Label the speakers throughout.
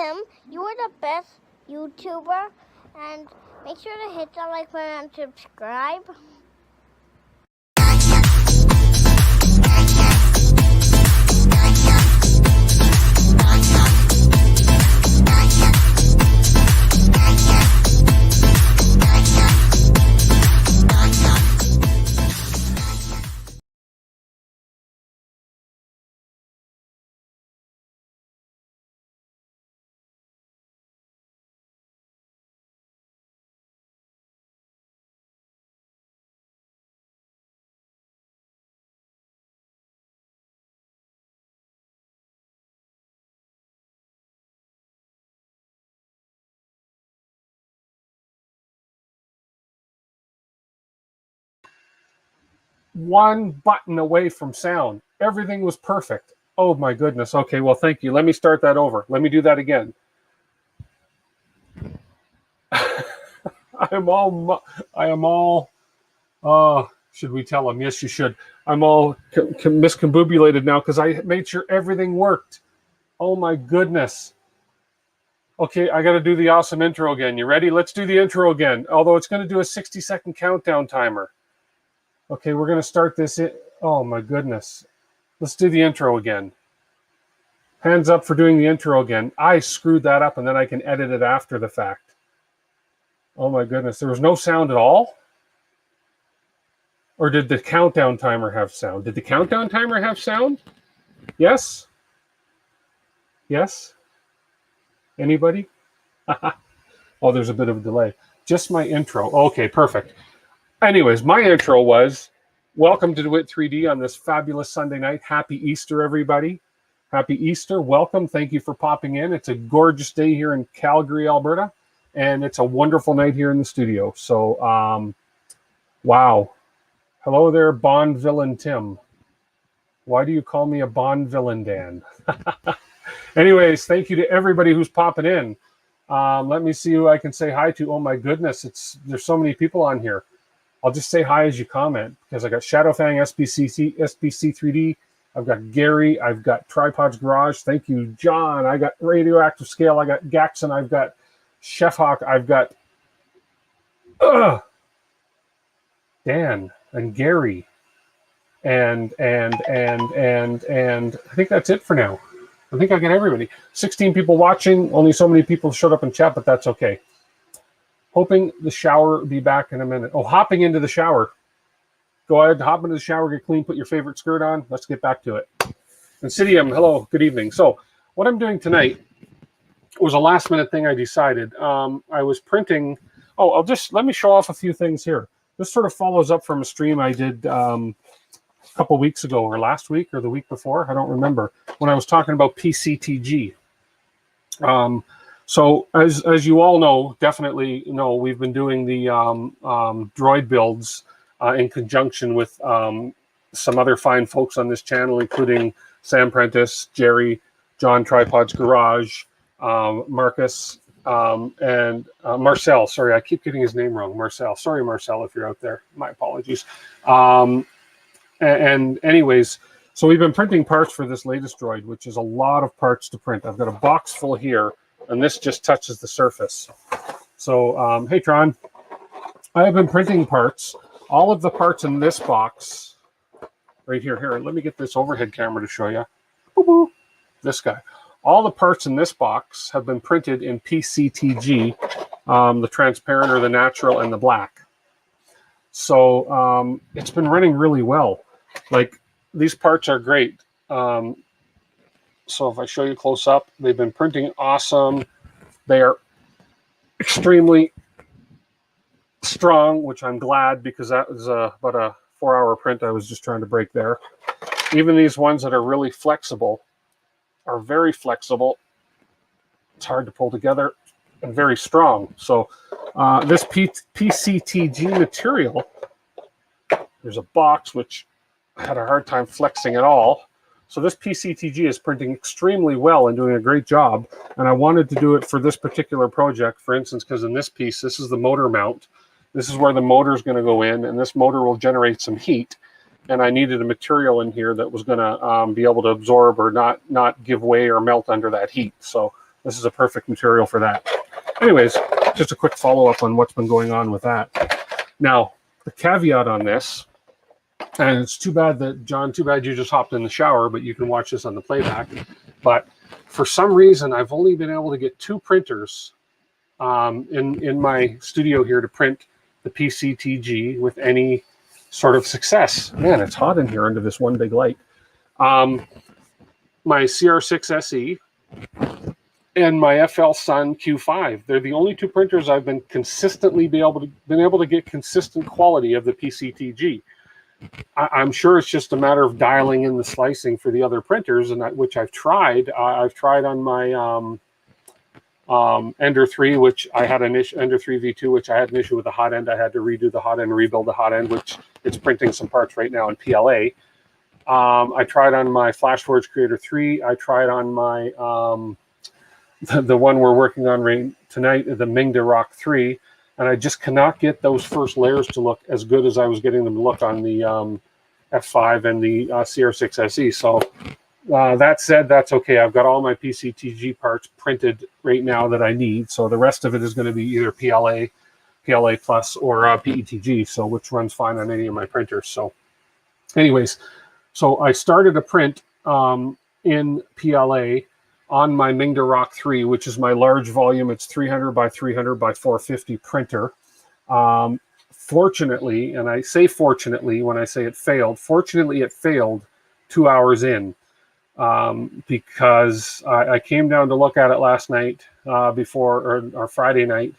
Speaker 1: Tim. You are the best YouTuber, and make sure to hit that like button and subscribe.
Speaker 2: One button away from sound. Everything was perfect. Oh my goodness. Okay, well, thank you. Let me start that over. Let me do that again. I am all, should we tell them? Yes, you should. I'm all miscombobulated now because I made sure everything worked. Oh my goodness. Okay, I got to do the awesome intro again. You ready? Let's do the intro again. Although it's going to do a 60-second countdown timer. Okay, we're going to start this. Oh my goodness. Let's do the intro again. Hands up for doing the intro again. I screwed that up and then I can edit it after the fact. Oh my goodness. There was no sound at all? Or did the countdown timer have sound? Did the countdown timer have sound? Yes? Yes? Anybody? Oh, there's a bit of a delay. Just my intro. Okay, perfect. Anyways, my intro was, welcome to DeWitt 3D on this fabulous Sunday night. Happy Easter, everybody. Happy Easter. Welcome. Thank you for popping in. It's a gorgeous day here in Calgary, Alberta, and it's a wonderful night here in the studio. So, wow. Hello there, Bond villain Tim. Why do you call me a Bond villain, Dan? Anyways, thank you to everybody who's popping in. Let me see who I can say hi to. Oh my goodness, there's so many people on here. I'll just say hi as you comment because I got Shadowfang, SBC3D. I've got Gary. I've got Tripod's Garage. Thank you, John. I got Radioactive Scale. I got Gaxon. I've got Chef Hawk. I've got Dan and Gary. And I think that's it for now. I think I got everybody. 16 people watching. Only so many people showed up in chat, but that's okay. Hoping the shower be back in a minute. Oh, hopping into the shower. Go ahead, hop into the shower, get clean, put your favorite skirt on. Let's get back to it. Insidium, hello, good evening. So what I'm doing tonight was a last minute thing I decided. I was printing. Oh, let me show off a few things here. This sort of follows up from a stream I did a couple weeks ago, or last week, or the week before. I don't remember, when I was talking about PCTG. So as you all know, definitely know, we've been doing the droid builds in conjunction with some other fine folks on this channel, including Sam Prentice, Jerry, John Tripod's Garage, Marcus, and Marcel. Sorry, I keep getting his name wrong. Marcel. Sorry, Marcel, if you're out there. My apologies. And anyways, so we've been printing parts for this latest droid, which is a lot of parts to print. I've got a box full here, and this just touches the surface. So, hey, Tron. I have been printing parts. All of the parts in this box, right here. Here, let me get this overhead camera to show you. Boo-boo. This guy. All the parts in this box have been printed in PCTG, the transparent or the natural and the black. So it's been running really well. Like, these parts are great. So if I show you close up, they've been printing awesome. They are extremely strong, which I'm glad, because that was about a 4-hour print I was just trying to break there. Even these ones that are really flexible are very flexible. It's hard to pull together and very strong. So this PCTG material, there's a box which I had a hard time flexing at all. So this PCTG is printing extremely well and doing a great job. And I wanted to do it for this particular project, for instance, because in this piece, this is the motor mount. This is where the motor is going to go in, and this motor will generate some heat. And I needed a material in here that was going to be able to absorb or not give way or melt under that heat. So this is a perfect material for that. Anyways, just a quick follow-up on what's been going on with that. Now, the caveat on this, and it's too bad that, John, too bad you just hopped in the shower, but you can watch this on the playback. But for some reason, I've only been able to get 2 printers in my studio here to print the PCTG with any sort of success. Man, it's hot in here under this one big light. My CR6SE and my FL Sun Q5. They're the only 2 printers I've been consistently been able to get consistent quality of the PCTG. I'm sure it's just a matter of dialing in the slicing for the other printers, and which I've tried. I've tried on my Ender 3, which I had an issue, Ender 3 V2, which I had an issue with the hot end. I had to redo the hot end, rebuild the hot end, which it's printing some parts right now in PLA. I tried on my FlashForge Creator 3. I tried on my the one we're working on right tonight, the Mingda Rock 3, and I just cannot get those first layers to look as good as I was getting them to look on the F5 and the CR6SE. So that said, that's okay. I've got all my PCTG parts printed right now that I need. So the rest of it is going to be either PLA Plus, or PETG, so which runs fine on any of my printers. So anyways, so I started a print in PLA on my Mingda Rock 3, which is my large volume. It's 300 by 300 by 450 printer. Fortunately, and I say fortunately when I say it failed, fortunately it failed 2 hours in, because I came down to look at it last night or Friday night.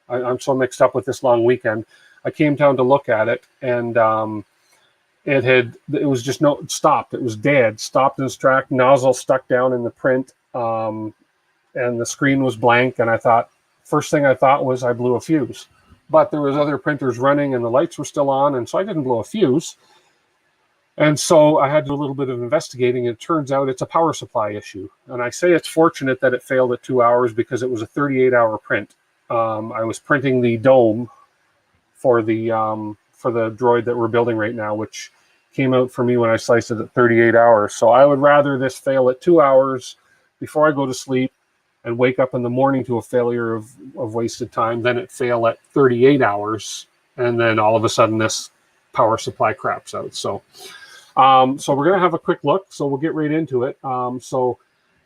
Speaker 2: I'm so mixed up with this long weekend. I came down to look at it, and it was just stopped. It was dead, stopped in its track, nozzle stuck down in the print, and the screen was blank. And I thought, first thing I thought was I blew a fuse, but there was other printers running and the lights were still on, and so I didn't blow a fuse. And so I had to do a little bit of investigating. It turns out it's a power supply issue. And I say it's fortunate that it failed at 2 hours, because it was a 38-hour print. I was printing the dome for the droid that we're building right now, which came out for me when I sliced it at 38 hours. So I would rather this fail at 2 hours before I go to sleep and wake up in the morning to a failure of wasted time than it fail at 38 hours and then all of a sudden this power supply craps out. So so we're going to have a quick look. So we'll get right into it. So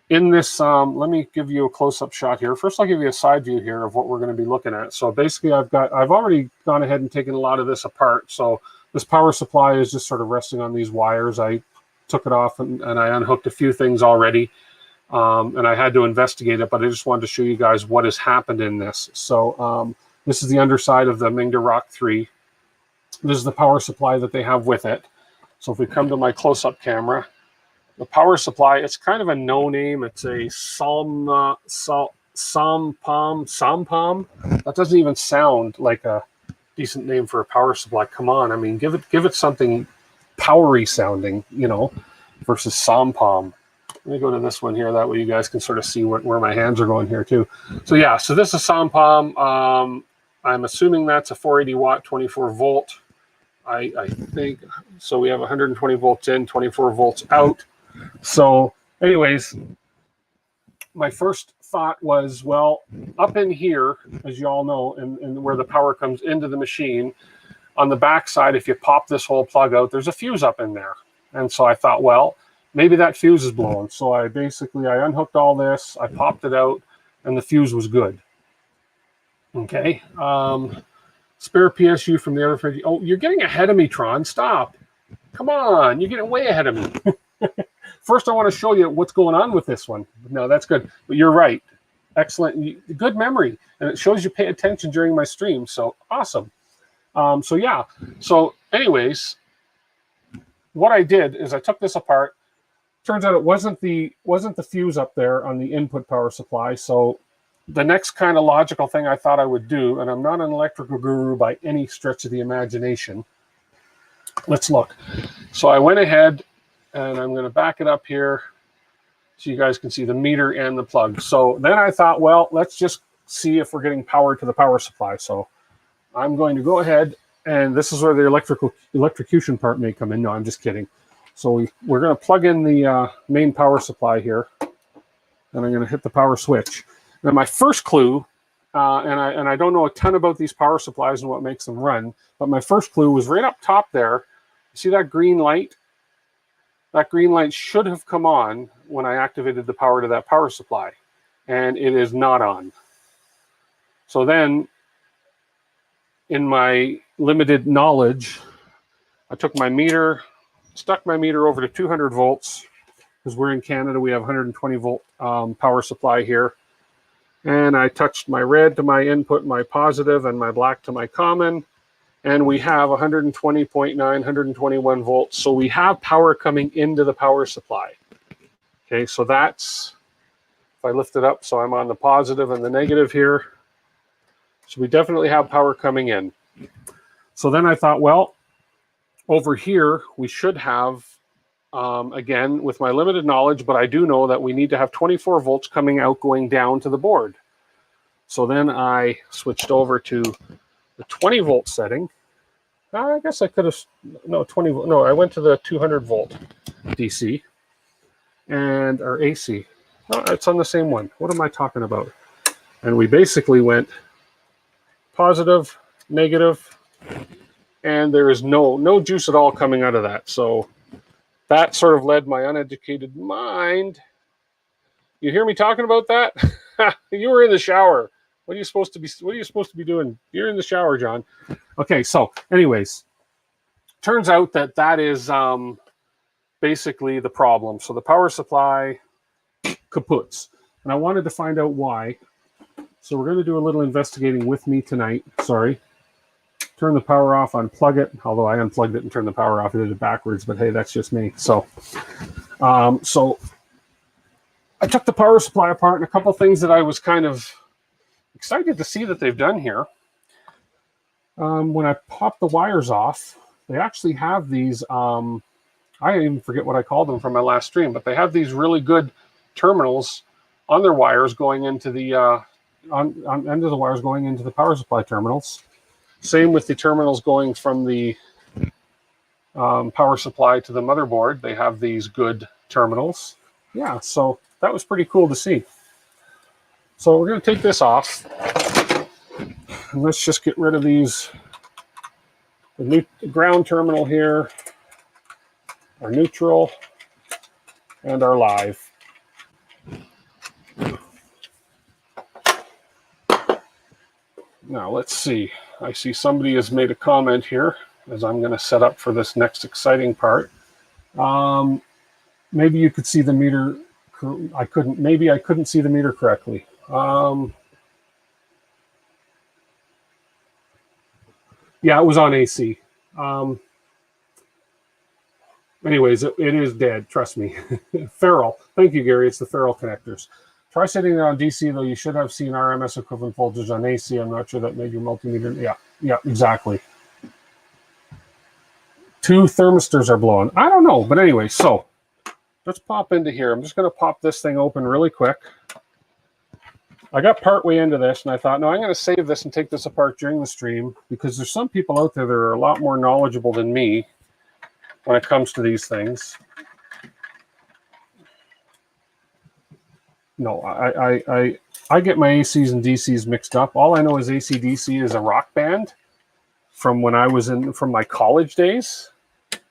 Speaker 2: in this, let me give you a close-up shot here. First, I'll give you a side view here of what we're going to be looking at. So basically, I've already gone ahead and taken a lot of this apart. So this power supply is just sort of resting on these wires. I took it off and I unhooked a few things already, and I had to investigate it, but I just wanted to show you guys what has happened in this. So this is the underside of the Mingda Rock 3. This is the power supply that they have with it. So if we come to my close-up camera, the power supply, it's kind of a no name. It's a Sampom. That doesn't even sound like a decent name for a power supply. Come on, I mean, give it something powery sounding, you know, versus Sampom. Let me go to this one here. That way you guys can sort of see where my hands are going here too. So yeah, so this is Sampom. I'm assuming that's a 480 watt, 24 volt. I think so. We have 120 volts in, 24 volts out. So anyways, my first thought was, well, up in here, as you all know, and where the power comes into the machine, on the back side, if you pop this whole plug out, there's a fuse up in there. And so I thought, well, maybe that fuse is blown. So I unhooked all this, I popped it out, and the fuse was good. Okay. Spare PSU from the other fridge. Oh, you're getting ahead of me, Tron. Stop. Come on. You're getting way ahead of me. First, I want to show you what's going on with this one. No, that's good. But you're right. Excellent. Good memory. And it shows you pay attention during my stream. So awesome. So yeah. So anyways, what I did is I took this apart. Turns out it wasn't the fuse up there on the input power supply. So the next kind of logical thing I thought I would do, and I'm not an electrical guru by any stretch of the imagination. Let's look. So I went ahead and I'm going to back it up here so you guys can see the meter and the plug. So then I thought, well, let's just see if we're getting power to the power supply. So I'm going to go ahead, and this is where the electrocution part may come in. No, I'm just kidding. So we're going to plug in the main power supply here. and I'm going to hit the power switch. Now my first clue, and I don't know a ton about these power supplies and what makes them run, but my first clue was right up top there. You see that green light? That green light should have come on when I activated the power to that power supply, and it is not on. So then, in my limited knowledge, I took my meter, stuck my meter over to 200 volts, because we're in Canada, we have 120 volt power supply here. And I touched my red to my input, my positive, and my black to my common. And we have 120.9, 121 volts. So we have power coming into the power supply. Okay, so that's, if I lift it up, so I'm on the positive and the negative here. So we definitely have power coming in. So then I thought, well, over here, we should have, again, with my limited knowledge, but I do know that we need to have 24 volts coming out going down to the board. So then I switched over to the 20 volt setting. I guess I could have, no, 20, no, I went to the 200 volt DC and, or AC. Oh, it's on the same one. What am I talking about? And we basically went positive, negative, and there is no juice at all coming out of that. So that sort of led my uneducated mind. You hear me talking about that? You were in the shower. What are you supposed to be doing? You're in the shower, John. Okay, so anyways, turns out that that is basically the problem. So the power supply kaputs. And I wanted to find out why. So we're going to do a little investigating with me tonight. Sorry. Turn the power off, unplug it. Although I unplugged it and turned the power off. I did it backwards, but hey, that's just me. So, so I took the power supply apart, and a couple things that I was kind of excited to see that they've done here. When I pop the wires off, they actually have these, I even forget what I called them from my last stream, but they have these really good terminals on their wires going into the, on end of the wires going into the power supply terminals. Same with the terminals going from the power supply to the motherboard. They have these good terminals. Yeah, so that was pretty cool to see. So we're going to take this off. And let's just get rid of these. The new ground terminal here, our neutral, and our live. Now let's see. I see somebody has made a comment here as I'm going to set up for this next exciting part. Maybe you could see the meter. I couldn't. Maybe I couldn't see the meter correctly. Yeah, it was on AC. Anyways, it is dead. Trust me. Ferrule. Thank you, Gary. It's the ferrule connectors. Try setting it on DC, though. You should have seen RMS equivalent voltage on AC. I'm not sure that made your multimeter. Yeah, exactly. 2 thermistors are blowing. I don't know. But anyway, so let's pop into here. I'm just going to pop this thing open really quick. I got partway into this, and I thought, no, I'm going to save this and take this apart during the stream, because there's some people out there that are a lot more knowledgeable than me when it comes to these things. No, I get my ACs and DCs mixed up. All I know is AC/DC is a rock band from when I was from my college days.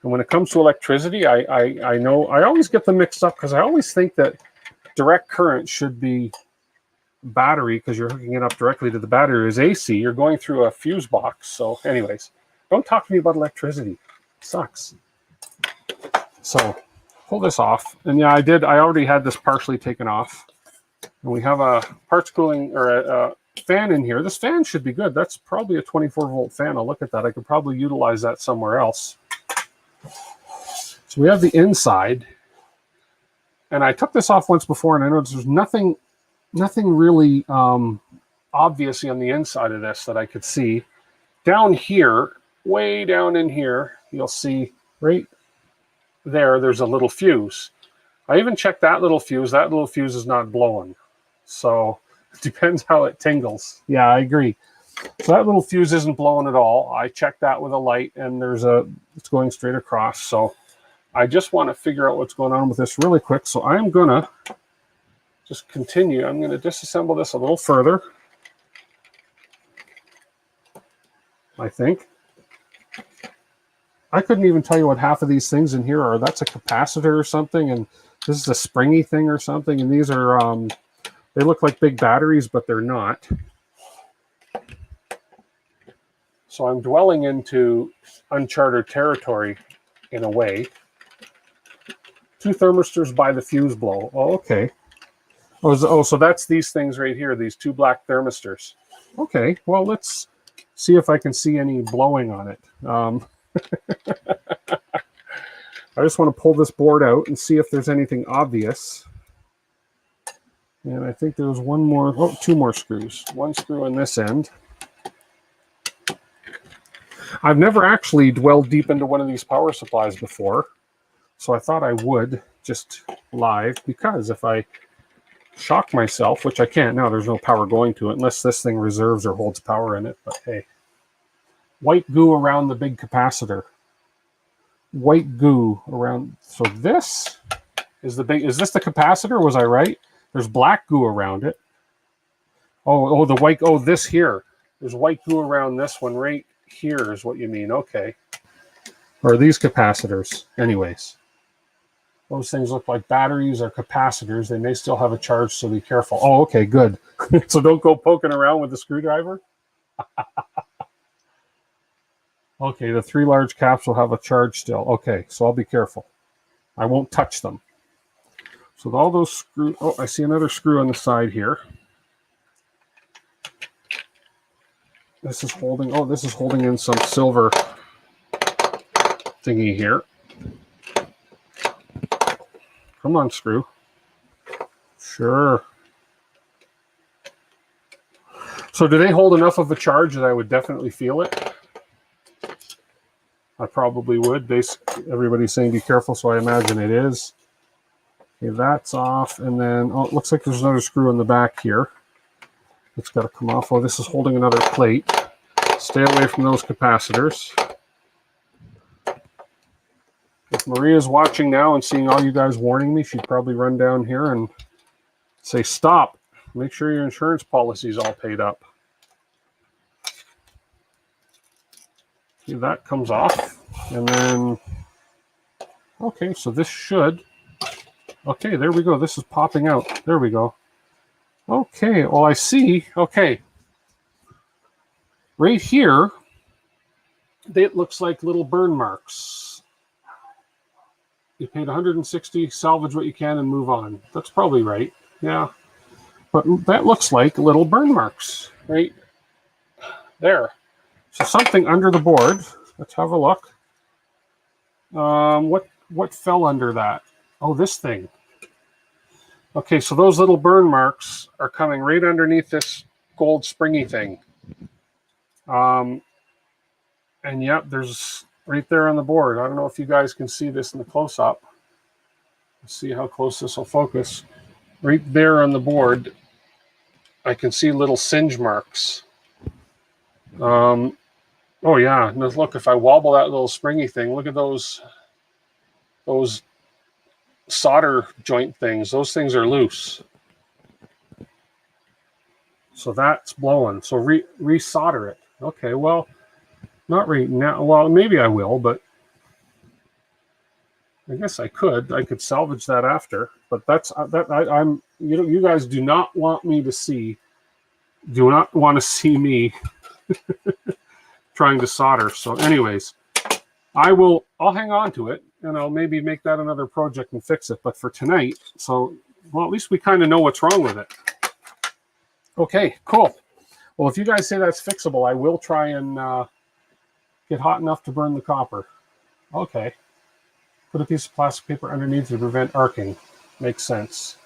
Speaker 2: And when it comes to electricity, I know I always get them mixed up, because I always think that direct current should be battery, because you're hooking it up directly to the battery. Is AC, you're going through a fuse box. So anyways, don't talk to me about electricity. It sucks. So pull this off. And yeah, I already had this partially taken off. And we have a parts cooling, or a fan in here. This fan should be good. That's probably a 24 volt fan. I'll look at that. I could probably utilize that somewhere else. So we have the inside. And I took this off once before, and I noticed there's nothing really obvious on the inside of this that I could see. Down here, way down in here, you'll see right there's a little fuse. I even checked that little fuse. That little fuse is not blowing. So it depends how it tingles. Yeah, I agree. So that little fuse isn't blowing at all. I checked that with a light, and it's going straight across. So I just want to figure out what's going on with this really quick. So I'm gonna just continue. I'm going to disassemble this a little further, I think. I couldn't even tell you what half of these things in here are. That's a capacitor or something, and this is a springy thing or something, and these are, they look like big batteries, but they're not. So I'm dwelling into uncharted territory in a way. 2 thermistors by the fuse blow. Oh, okay. Oh, so that's these things right here, these 2 black thermistors. Okay, well, let's see if I can see any blowing on it. I just want to pull this board out and see if there's anything obvious. And I think there's 2 more screws. 1 screw on this end. I've never actually dwelled deep into one of these power supplies before, so I thought I would just live, because if I shock myself, which I can't now, there's no power going to it unless this thing reserves or holds power in it, but hey. White goo around the big capacitor. White goo around, so this is the big, is this the capacitor? Was I right? There's black goo around it. Oh, the white, oh, this here. There's white goo around this one right here is what you mean, okay. Or these capacitors, anyways. Those things look like batteries or capacitors. They may still have a charge, so be careful. Oh, okay, good. So don't go poking around with the screwdriver. Okay, the 3 large caps will have a charge still. Okay, so I'll be careful. I won't touch them. So all those screws, oh, I see another screw on the side here. This is holding, oh, this is holding in some silver thingy here. Come on, screw. Sure. So do they hold enough of a charge that I would definitely feel it? I probably would. Basically, everybody's saying be careful, so I imagine it is. Okay, that's off. And then, oh, it looks like there's another screw in the back here. It's got to come off. Oh, this is holding another plate. Stay away from those capacitors. If Maria's watching now and seeing all you guys warning me, she'd probably run down here and say, stop. Make sure your insurance policy is all paid up. See, that comes off. And then, okay, so this should, okay, there we go. This is popping out. There we go. Okay, well, I see, okay. Right here, it looks like little burn marks. You paid $160, salvage what you can and move on. That's probably right, yeah. But that looks like little burn marks right there. So something under the board. Let's have a look. What fell under that? Oh, this thing. Okay, so those little burn marks are coming right underneath this gold springy thing. And yep, there's right there on the board. I don't know if you guys can see this in the close-up. Let's see how close this will focus. Right there on the board, I can see little singe marks. Oh yeah, now look, if I wobble that little springy thing, look at those solder joint things. Those things are loose. So that's blowing. So re-solder it. Okay, well, not right now. Well, maybe I will, but I guess I could. I could salvage that after. But that's I'm. You guys do not want me to see. Do not want to see me trying to solder. So, anyways, I'll hang on to it, and I'll maybe make that another project and fix it. But for tonight, so well, at least we kind of know what's wrong with it. Okay, cool. Well, if you guys say that's fixable, I will try and get hot enough to burn the copper. Okay. Put a piece of plastic paper underneath to prevent arcing. Makes sense.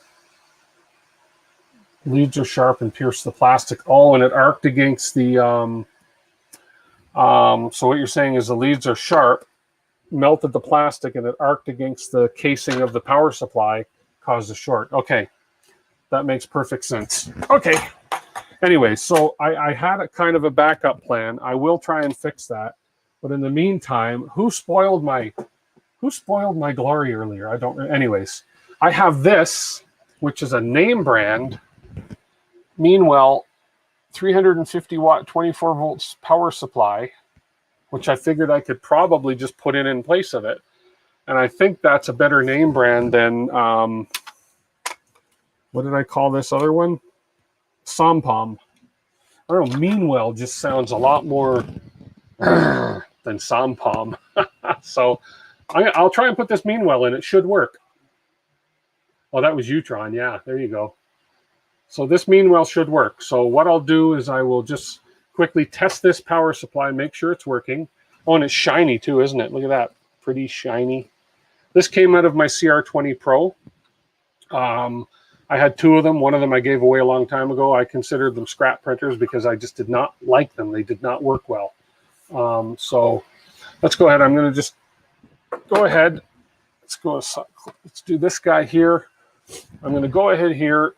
Speaker 2: Leads are sharp and pierce the plastic. Oh, and it arced against the... so what you're saying is the leads are sharp, melted the plastic, and it arced against the casing of the power supply, caused a short. Okay. That makes perfect sense. Okay. Anyway, so I had a kind of a backup plan. I will try and fix that. But in the meantime, who spoiled my glory earlier? I don't. Anyways, I have this. which is a name brand. Meanwhile, 350 watt, 24 volts power supply, which I figured I could probably just put in place of it. And I think that's a better name brand than, what did I call this other one? Sompom. I don't know, Meanwell just sounds a lot more than Sompom. So I'll try and put this Meanwell in. It should work. Oh, that was Utron. Yeah, there you go. So this Meanwell should work. So what I'll do is I will just quickly test this power supply, make sure it's working. Oh, and it's shiny too, isn't it? Look at that. Pretty shiny. This came out of my CR20 Pro. I had two of them. One of them I gave away a long time ago. I considered them scrap printers because I just did not like them. They did not work well. So let's go ahead. I'm going to just go ahead. Let's do this guy here. I'm going to go ahead here,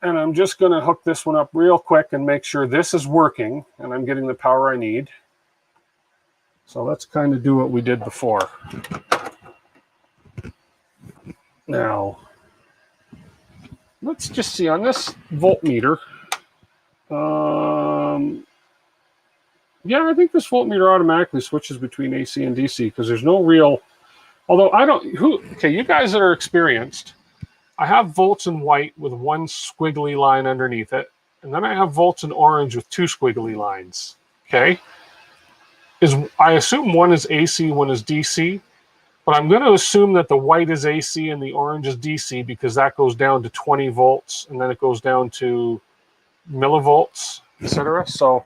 Speaker 2: and I'm just going to hook this one up real quick and make sure this is working and I'm getting the power I need. So let's kind of do what we did before. Now, let's just see on this voltmeter. Yeah, I think this voltmeter automatically switches between AC and DC because there's no real, although I don't, okay, you guys that are experienced, I have volts in white with one squiggly line underneath it, and then I have volts in orange with two squiggly lines, okay? I assume one is AC, one is DC, but I'm going to assume that the white is AC and the orange is DC because that goes down to 20 volts, and then it goes down to millivolts, etc. So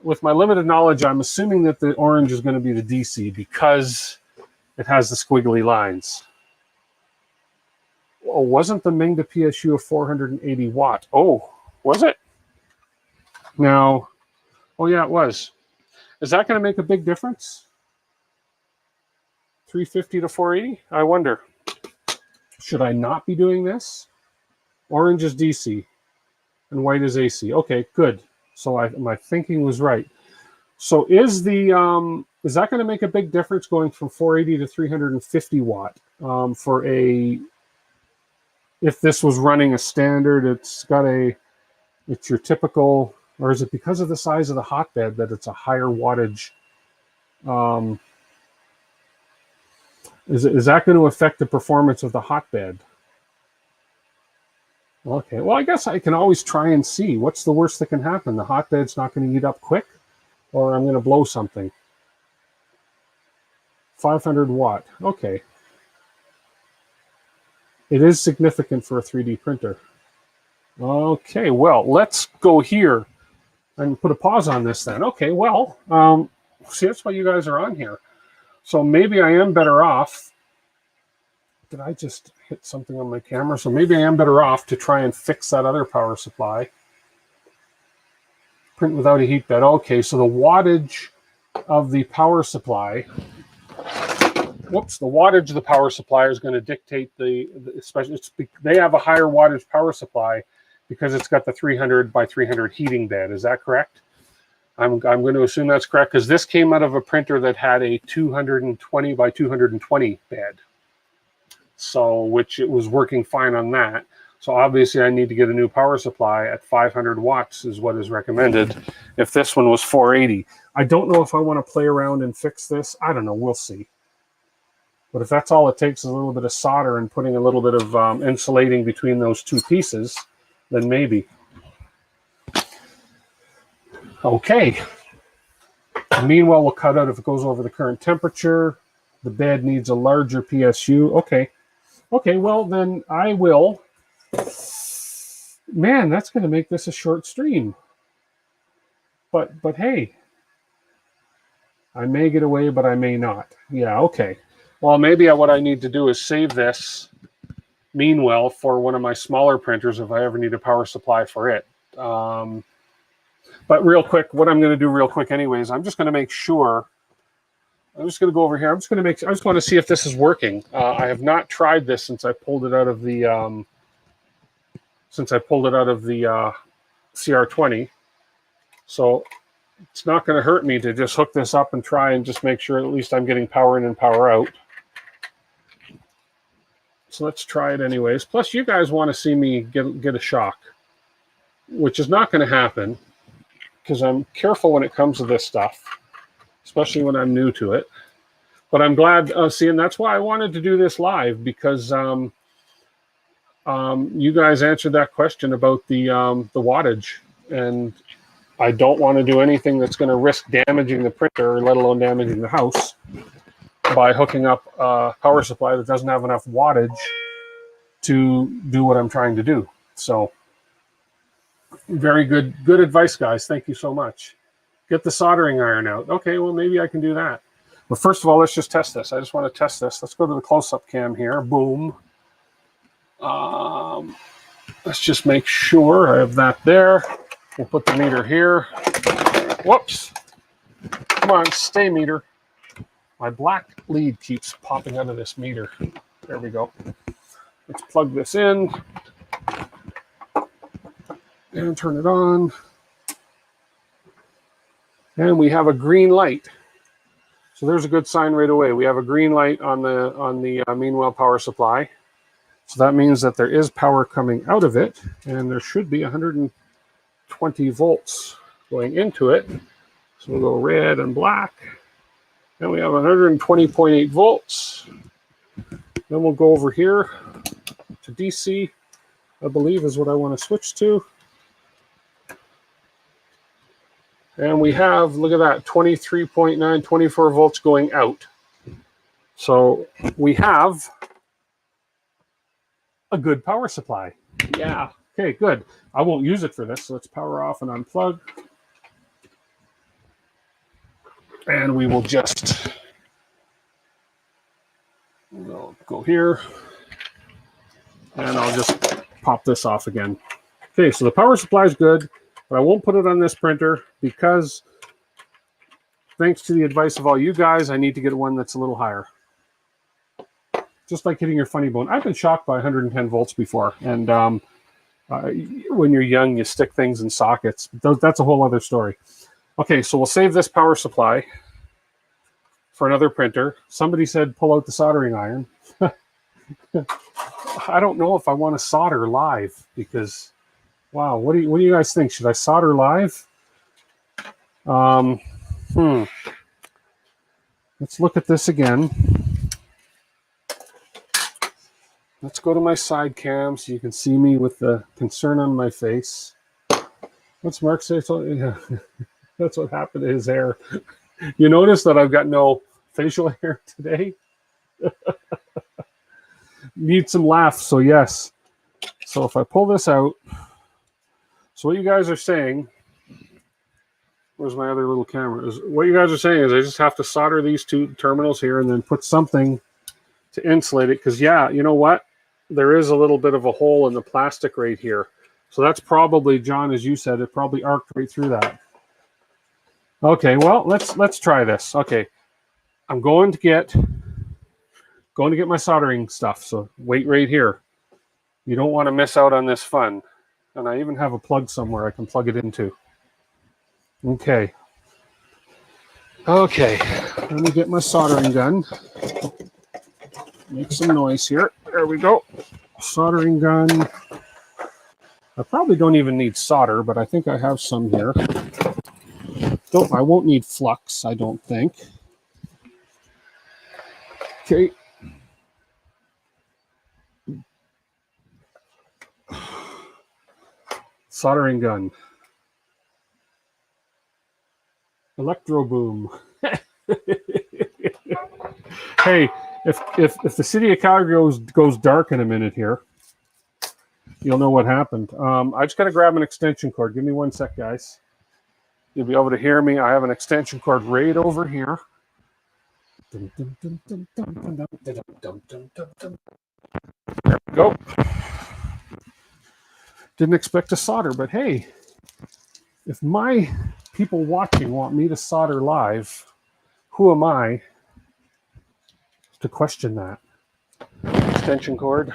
Speaker 2: with my limited knowledge, I'm assuming that the orange is going to be the DC because it has the squiggly lines. Oh, wasn't the Mingda PSU a 480 watt? Oh, was it? Now, oh yeah, it was. Is that going to make a big difference? 350 to 480? I wonder. Should I not be doing this? Orange is DC and white is AC. Okay, good. So my thinking was right. So is that going to make a big difference going from 480 to 350 watt if this was running a standard, it's your typical, or is it because of the size of the hotbed that it's a higher wattage? Is that going to affect the performance of the hotbed? Okay, well, I guess I can always try and see. What's the worst that can happen? The hotbed's not going to heat up quick, or I'm going to blow something. 500 watt. Okay. It is significant for a 3D printer. Okay, well, let's go here and put a pause on this then. Okay, well, see, that's why you guys are on here. So maybe I am better off. Did I just hit something on my camera? So maybe I am better off to try and fix that other power supply. Print without a heat bed. Okay, so the wattage of the power supply, the wattage of the power supply is going to dictate especially they have a higher wattage power supply because it's got the 300 by 300 heating bed. Is that correct? I'm going to assume that's correct because this came out of a printer that had a 220 by 220 bed. So, which it was working fine on that. So obviously I need to get a new power supply at 500 watts is what is recommended. If this one was 480, I don't know if I want to play around and fix this. I don't know. We'll see. But if that's all it takes is a little bit of solder and putting a little bit of insulating between those two pieces, then maybe. Okay. Meanwhile, we'll cut out if it goes over the current temperature. The bed needs a larger PSU. Okay. Okay, well, then I will. Man, that's going to make this a short stream. But hey, I may get away, but I may not. Yeah, okay. Well, maybe what I need to do is save this Meanwell for one of my smaller printers if I ever need a power supply for it. But real quick, what I'm going to do real quick anyways, I'm just going to make sure. I'm just going to go over here. I just want to see if this is working. I have not tried this since I pulled it out of the CR20. So it's not going to hurt me to just hook this up and try and just make sure at least I'm getting power in and power out. So let's try it anyways. Plus, you guys want to see me get a shock, which is not going to happen because I'm careful when it comes to this stuff, especially when I'm new to it. But I'm glad, see, and that's why I wanted to do this live, because you guys answered that question about the wattage, and I don't want to do anything that's going to risk damaging the printer, let alone damaging the house, by hooking up a power supply that doesn't have enough wattage to do what I'm trying to do. So very good advice, guys. Thank you so much. Get the soldering iron out. Okay, well, maybe I can do that. But first of all, let's just test this. I just want to test this. Let's go to the close-up cam here. Boom. Let's just make sure I have that there. We'll put the meter here. Whoops. Come on, stay meter. My black lead keeps popping out of this meter. There we go. Let's plug this in and turn it on. And we have a green light. So there's a good sign right away. We have a green light on the Meanwhile power supply. So that means that there is power coming out of it, and there should be 120 volts going into it. So we'll go red and black. And we have 120.8 volts. Then we'll go over here to DC, I believe is what I want to switch to. And we have, look at that, 23.9, 24 volts going out. So we have a good power supply. Yeah. Okay, good. I won't use it for this, so let's power off and unplug. And we will just go here. And I'll just pop this off again. Okay, so the power supply is good, but I won't put it on this printer because, thanks to the advice of all you guys, I need to get one that's a little higher. Just like hitting your funny bone. I've been shocked by 110 volts before, and when you're young, you stick things in sockets. That's a whole other story. Okay, so we'll save this power supply for another printer. Somebody said pull out the soldering iron. I don't know if I want to solder live because, wow, what do you guys think? Should I solder live? Let's look at this again. Let's go to my side cam so you can see me with the concern on my face. What's Mark say? Yeah, that's what happened to his hair. You notice that I've got no facial hair today? Need some laughs, so yes. So if I pull this out, so what you guys are saying, where's my other little camera? What you guys are saying is I just have to solder these two terminals here and then put something to insulate it, because yeah, you know what? There is a little bit of a hole in the plastic right here. So that's probably, John, as you said, it probably arced right through that. Okay, well, let's try this. Okay, I'm going to get my soldering stuff. So wait right here. You don't want to miss out on this fun. And I even have a plug somewhere I can plug it into. Okay. Okay, let me get my soldering gun. Make some noise here. There we go. Soldering gun. I probably don't even need solder, but I think I have some here. I won't need flux, I don't think. Okay. Soldering gun. Electro boom. Hey, if the city of Calgary goes dark in a minute here, you'll know what happened. I just got to grab an extension cord. Give me 1 sec, guys. You'll be able to hear me. I have an extension cord right over here. There we go. Didn't expect to solder, but hey, if my people watching want me to solder live, who am I to question that? Extension cord.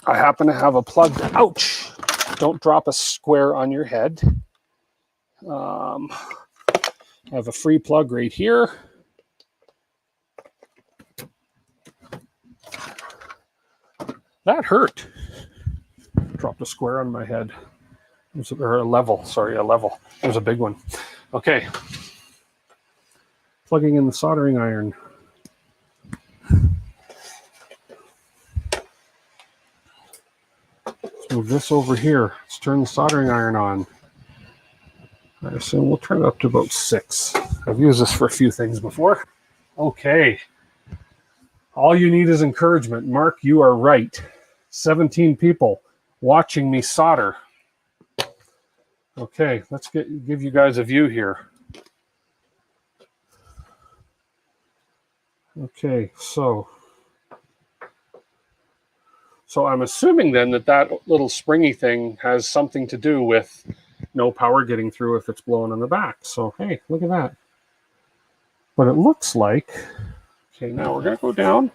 Speaker 2: I happen to have a plug. Ouch! Don't drop a square on your head. I have a free plug right here. That hurt. Dropped a square on my head. Or a level, sorry, a level. It was a big one. Okay. Plugging in the soldering iron. Let's move this over here. Let's turn the soldering iron on. I assume we'll turn it up to about 6. I've used this for a few things before. Okay. All you need is encouragement. Mark, you are right. 17 people watching me solder. Okay, let's give you guys a view here. Okay, so I'm assuming then that little springy thing has something to do with no power getting through if it's blowing on the back. So, hey, look at that. But it looks like, okay, now we're going to go down.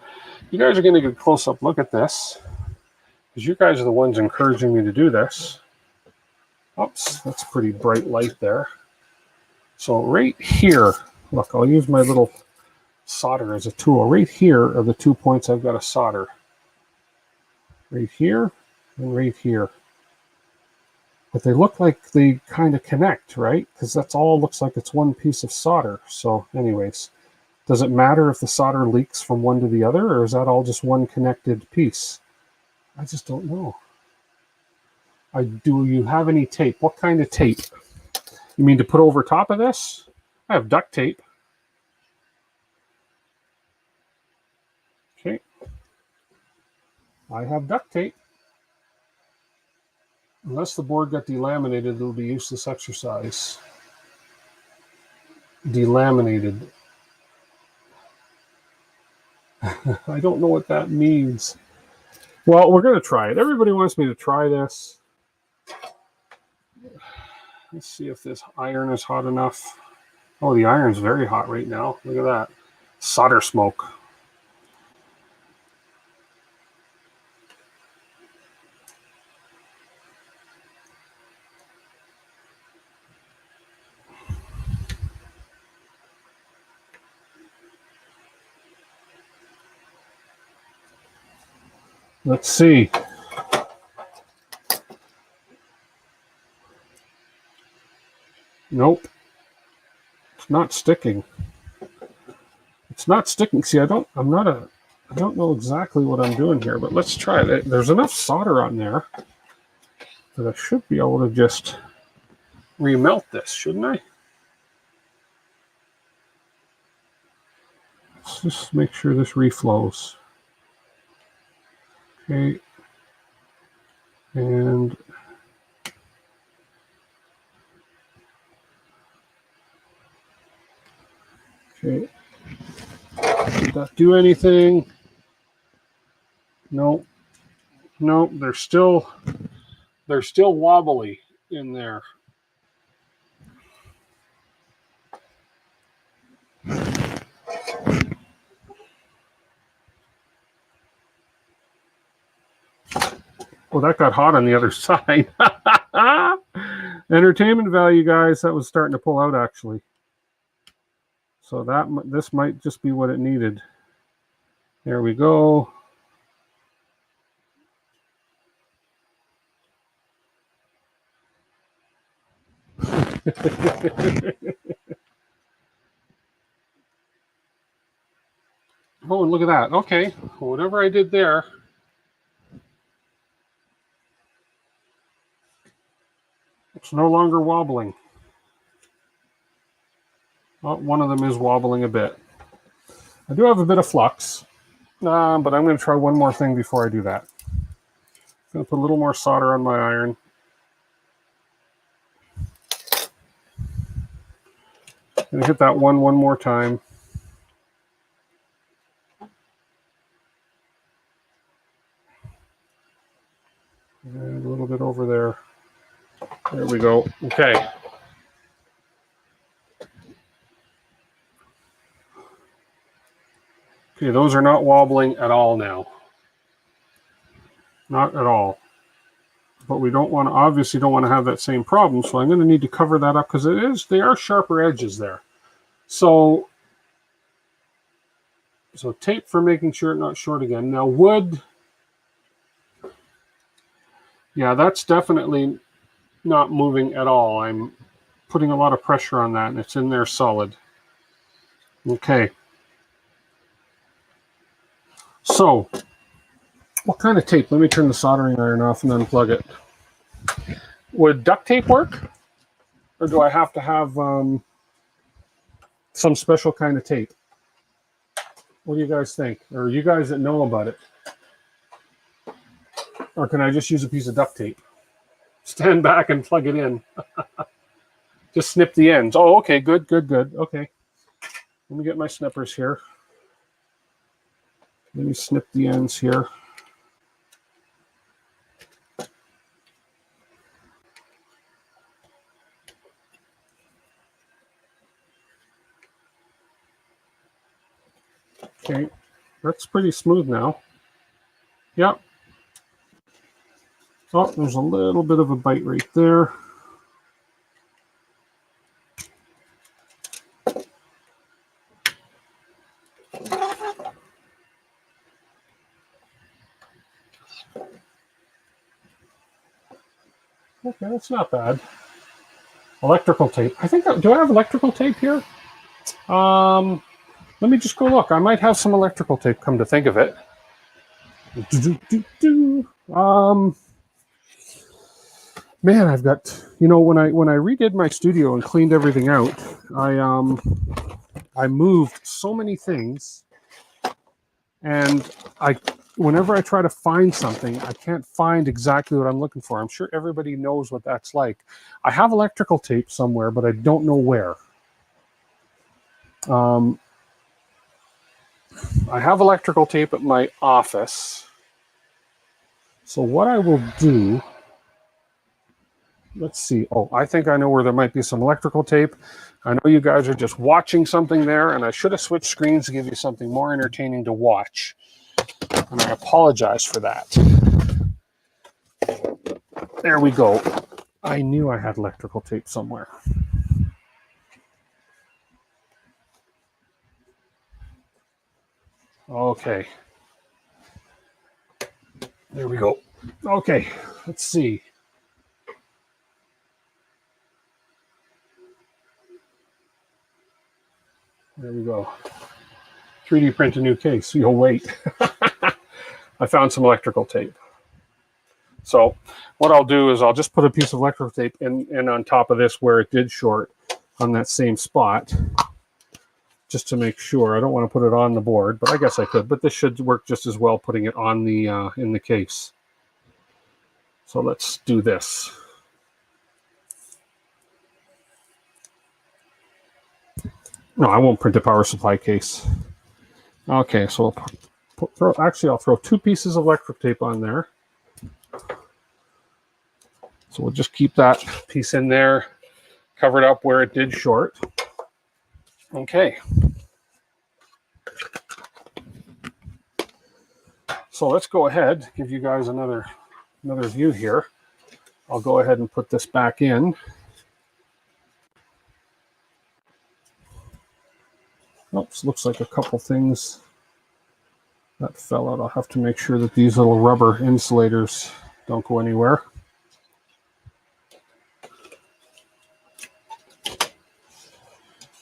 Speaker 2: You guys are going to get a close-up look at this, because you guys are the ones encouraging me to do this. Oops, that's a pretty bright light there. So right here, look, I'll use my little solder as a tool. Right here are the 2 points I've got to solder. Right here and right here. But they look like they kind of connect, right? Because that's all looks like it's one piece of solder. So anyways, does it matter if the solder leaks from one to the other, or is that all just one connected piece? I just don't know. Do you have any tape? What kind of tape? You mean to put over top of this? I have duct tape. Okay. I have duct tape. Unless the board got delaminated, it'll be useless exercise. Delaminated. I don't know what that means. Well, we're going to try it. Everybody wants me to try this. Let's see if this iron is hot enough. Oh, the iron's very hot right now. Look at that. Solder smoke. Let's see. Nope. It's not sticking. It's not sticking. See, I don't know exactly what I'm doing here, but let's try it. There's enough solder on there that I should be able to just remelt this, shouldn't I? Let's just make sure this reflows. Okay. And okay. Did that do anything? Nope. Nope. They're still wobbly in there. Well, that got hot on the other side. Entertainment value, guys. That was starting to pull out, actually. So this might just be what it needed. There we go. Oh, and look at that. Okay, well, whatever I did there. It's no longer wobbling. Oh, one of them is wobbling a bit. I do have a bit of flux, but I'm going to try one more thing before I do that. I'm going to put a little more solder on my iron. I'm going to hit that one more time. And a little bit over there. There we go. Okay. Okay, those are not wobbling at all now. Not at all. But we obviously don't want to have that same problem, so I'm going to need to cover that up because they are sharper edges there. So tape for making sure it's not short again. Now wood Yeah, that's definitely not moving at all. I'm putting a lot of pressure on that, and it's in there solid. Okay. So, what kind of tape? Let me turn the soldering iron off and unplug it. Would duct tape work? Or do I have to have some special kind of tape? What do you guys think? Or you guys that know about it? Or can I just use a piece of duct tape? Stand back and plug it in. Just snip the ends. Oh, okay, good, good, good. Okay. Let me get my snippers here. Let me snip the ends here. Okay, that's pretty smooth now. Yep. Oh, there's a little bit of a bite right there. Okay, that's not bad. Electrical tape. I think, do I have electrical tape here? Let me just go look. I might have some electrical tape, come to think of it. Man, I've got, when I redid my studio and cleaned everything out, I moved so many things, and whenever I try to find something, I can't find exactly what I'm looking for. I'm sure everybody knows what that's like. I have electrical tape somewhere, but I don't know where. I have electrical tape at my office. So what I will do, let's see. Oh, I think I know where there might be some electrical tape. I know you guys are just watching something there, and I should have switched screens to give you something more entertaining to watch. And I apologize for that. There we go. I knew I had electrical tape somewhere. Okay. There we go. Okay, let's see. There we go. 3D print a new case. You'll wait. I found some electrical tape. So what I'll do is I'll just put a piece of electrical tape in on top of this where it did short on that same spot, just to make sure. I don't want to put it on the board, but I guess I could. But this should work just as well putting it on the in the case. So let's do this. No, I won't print a power supply case. Okay, so I'll throw 2 pieces of electric tape on there. So we'll just keep that piece in there, covered up where it did short. Okay. So let's go ahead, give you guys another view here. I'll go ahead and put this back in. Oops, looks like a couple things that fell out. I'll have to make sure that these little rubber insulators don't go anywhere.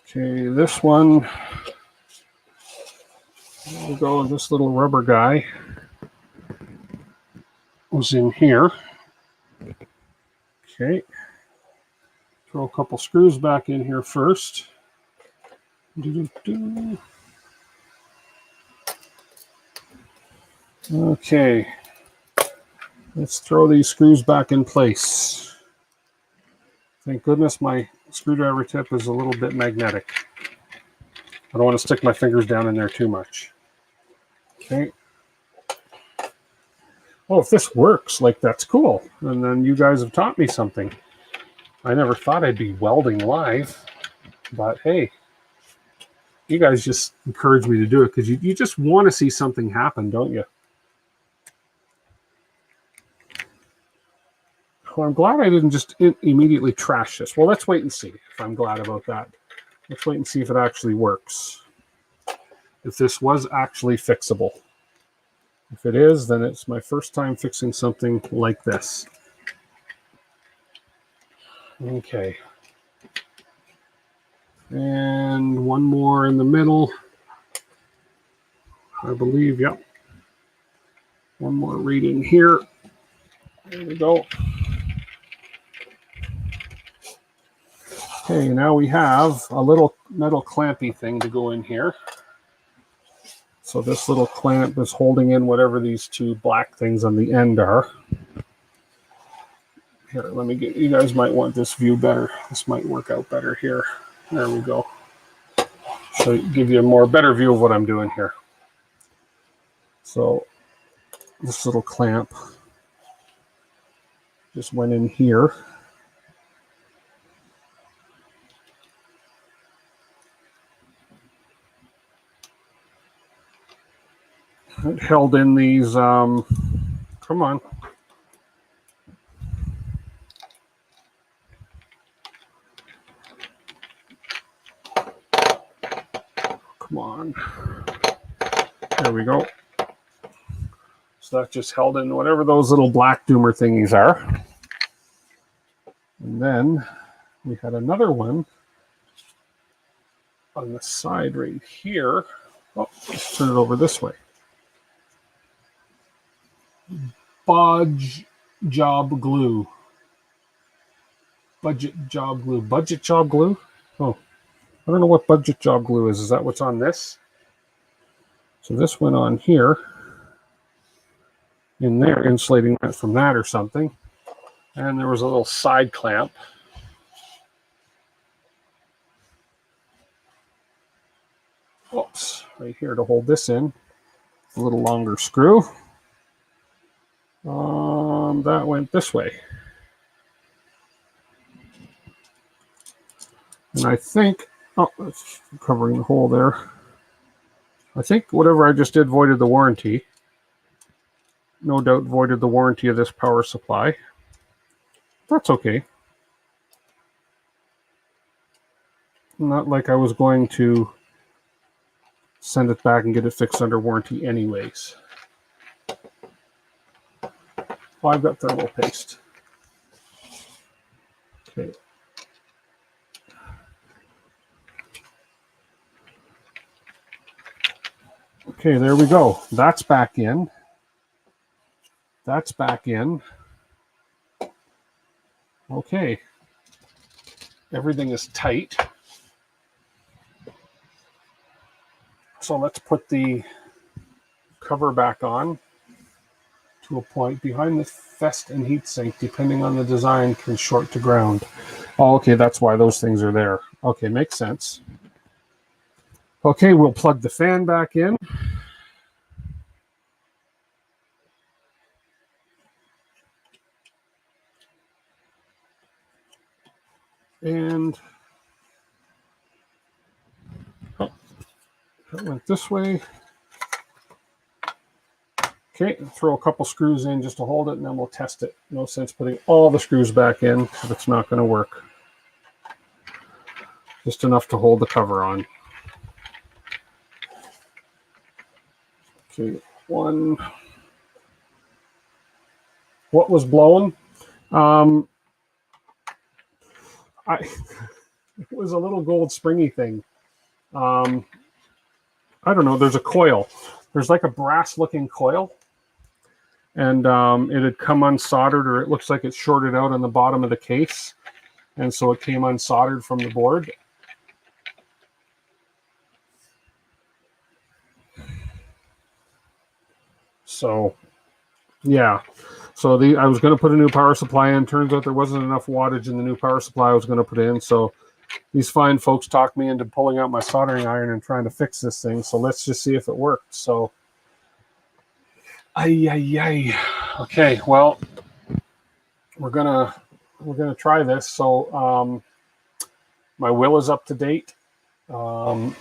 Speaker 2: Okay, this one, there we go. This little rubber guy was in here. Okay, throw a couple screws back in here first. Okay, let's throw these screws back in place. Thank goodness my screwdriver tip is a little bit magnetic. I don't want to stick my fingers down in there too much. Okay. Oh, if this works, like, that's cool. And then you guys have taught me something. I never thought I'd be welding live, but hey, you guys just encourage me to do it because you just want to see something happen, don't you? Well, I'm glad I didn't just immediately trash this. Well, let's wait and see if I'm glad about that. Let's wait and see if it actually works. If this was actually fixable. If it is, then it's my first time fixing something like this. Okay. And one more in the middle, I believe. Yep. One more reading here. There we go. Okay, now we have a little metal clampy thing to go in here. So this little clamp is holding in whatever these two black things on the end are. Here, let me get, you guys might want this view better. This might work out better here. There we go. So give you a more better view of what I'm doing here. So this little clamp just went in here. It held in these, come on. Come on. There we go. So that just held in whatever those little black doomer thingies are. And then we had another one on the side right here. Oh, let's turn it over this way. Budget job glue. Budget job glue. Budget job glue? Oh, I don't know what budget job glue is. Is that what's on this? So this went on here. In there, insulating that from that or something. And there was a little side clamp. Oops, right here to hold this in. A little longer screw. That went this way. And I think, oh, that's covering the hole there. I think whatever I just did voided the warranty. No doubt voided the warranty of this power supply. That's okay. Not like I was going to send it back and get it fixed under warranty anyways. Oh, I've got thermal paste. Okay. Okay, there we go. That's back in. That's back in. Okay. Everything is tight. So let's put the cover back on to a point behind the vest and heatsink, depending on the design, can short to ground. Oh, okay, that's why those things are there. Okay, makes sense. Okay, we'll plug the fan back in. And oh, that went this way. Okay, throw a couple screws in just to hold it, and then we'll test it. No sense putting all the screws back in if it's not going to work. Just enough to hold the cover on. Okay, one. What was blowing? It was a little gold springy thing. I don't know. There's a coil. There's like a brass-looking coil, and it had come unsoldered, or it looks like it's shorted out on the bottom of the case, and so it came unsoldered from the board. So, yeah. So I was going to put a new power supply in. Turns out there wasn't enough wattage in the new power supply I was going to put in. So these fine folks talked me into pulling out my soldering iron and trying to fix this thing. So let's just see if it worked. So, okay. Well, we're gonna try this. So my will is up to date. Puff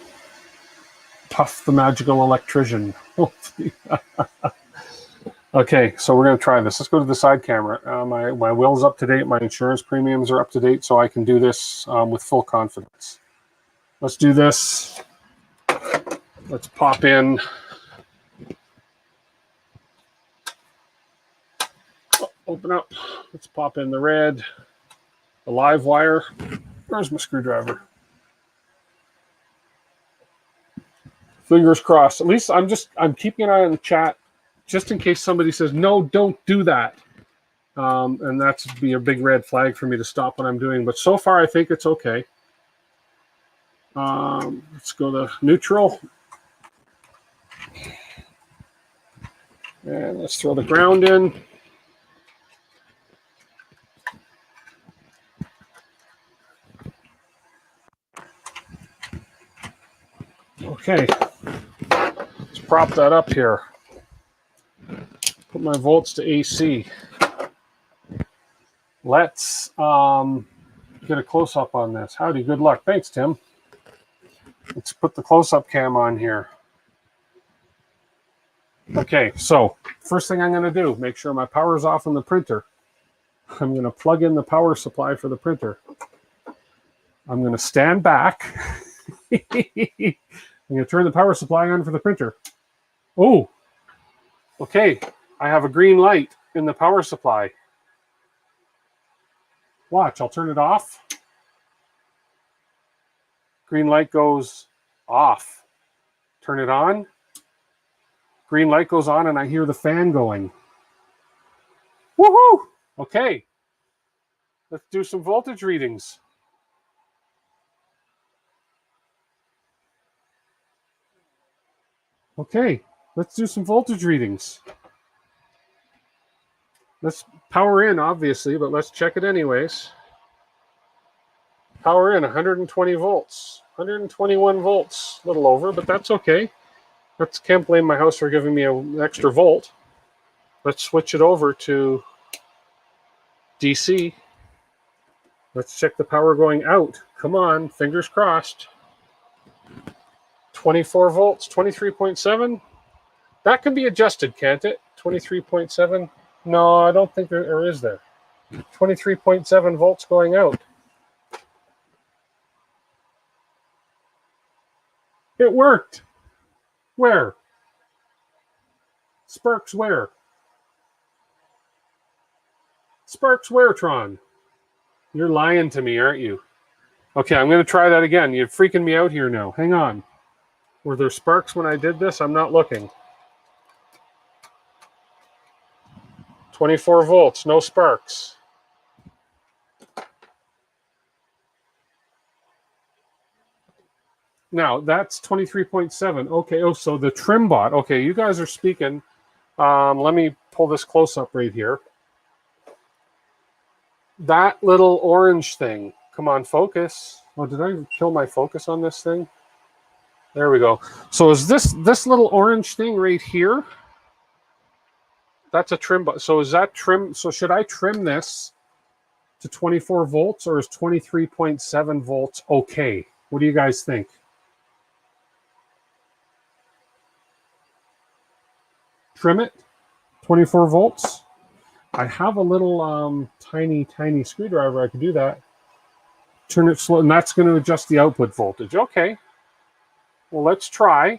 Speaker 2: the magical electrician. Okay, so we're going to try this. Let's go to the side camera. My will's up to date. My insurance premiums are up to date, so I can do this with full confidence. Let's do this. Let's pop in. Oh, open up. Let's pop in the red. the live wire. Where's my screwdriver? Fingers crossed. At least I'm keeping an eye on the chat just in case somebody says, no, don't do that. And that's be a big red flag for me to stop what I'm doing. But so far, I think it's okay. Let's go to neutral. And let's throw the ground in. Okay. Let's prop that up here. Put my volts to AC. Let's get a close-up on this. Howdy, good luck. Thanks, Tim. Let's put the close-up cam on here. Okay, so first thing I'm going to do, make sure my power's off on the printer. I'm going to plug in the power supply for the printer. I'm going to stand back. I'm going to turn the power supply on for the printer. Oh, okay. I have a green light in the power supply. Watch, I'll turn it off. Green light goes off. Turn it on. Green light goes on and I hear the fan going. Woohoo! Okay. Let's do some voltage readings. Okay, let's do some voltage readings. Let's power in, obviously, but let's check it anyways. Power in, 120 volts. 121 volts. A little over, but that's okay. Can't blame my house for giving me an extra volt. Let's switch it over to DC. Let's check the power going out. Come on, fingers crossed. 24 volts, 23.7. That can be adjusted, can't it? 23.7. No, I don't think there is there. 23.7 volts going out. It worked. Where? Sparks where? Sparks where, Tron? You're lying to me, aren't you? Okay, I'm going to try that again. You're freaking me out here now. Hang on. Were there sparks when I did this? I'm not looking. 24 volts, no sparks. Now, that's 23.7. Okay, oh, so the trim bot. Okay, you guys are speaking. Let me pull this close up right here. That little orange thing. Come on, focus. Oh, did I kill my focus on this thing? There we go. So is this little orange thing right here? That's a trim button. So is that trim? So should I trim this to 24 volts or is 23.7 volts okay? What do you guys think? Trim it, 24 volts. I have a little tiny screwdriver. I could do that. Turn it slow, and that's going to adjust the output voltage. Okay. Well, let's try.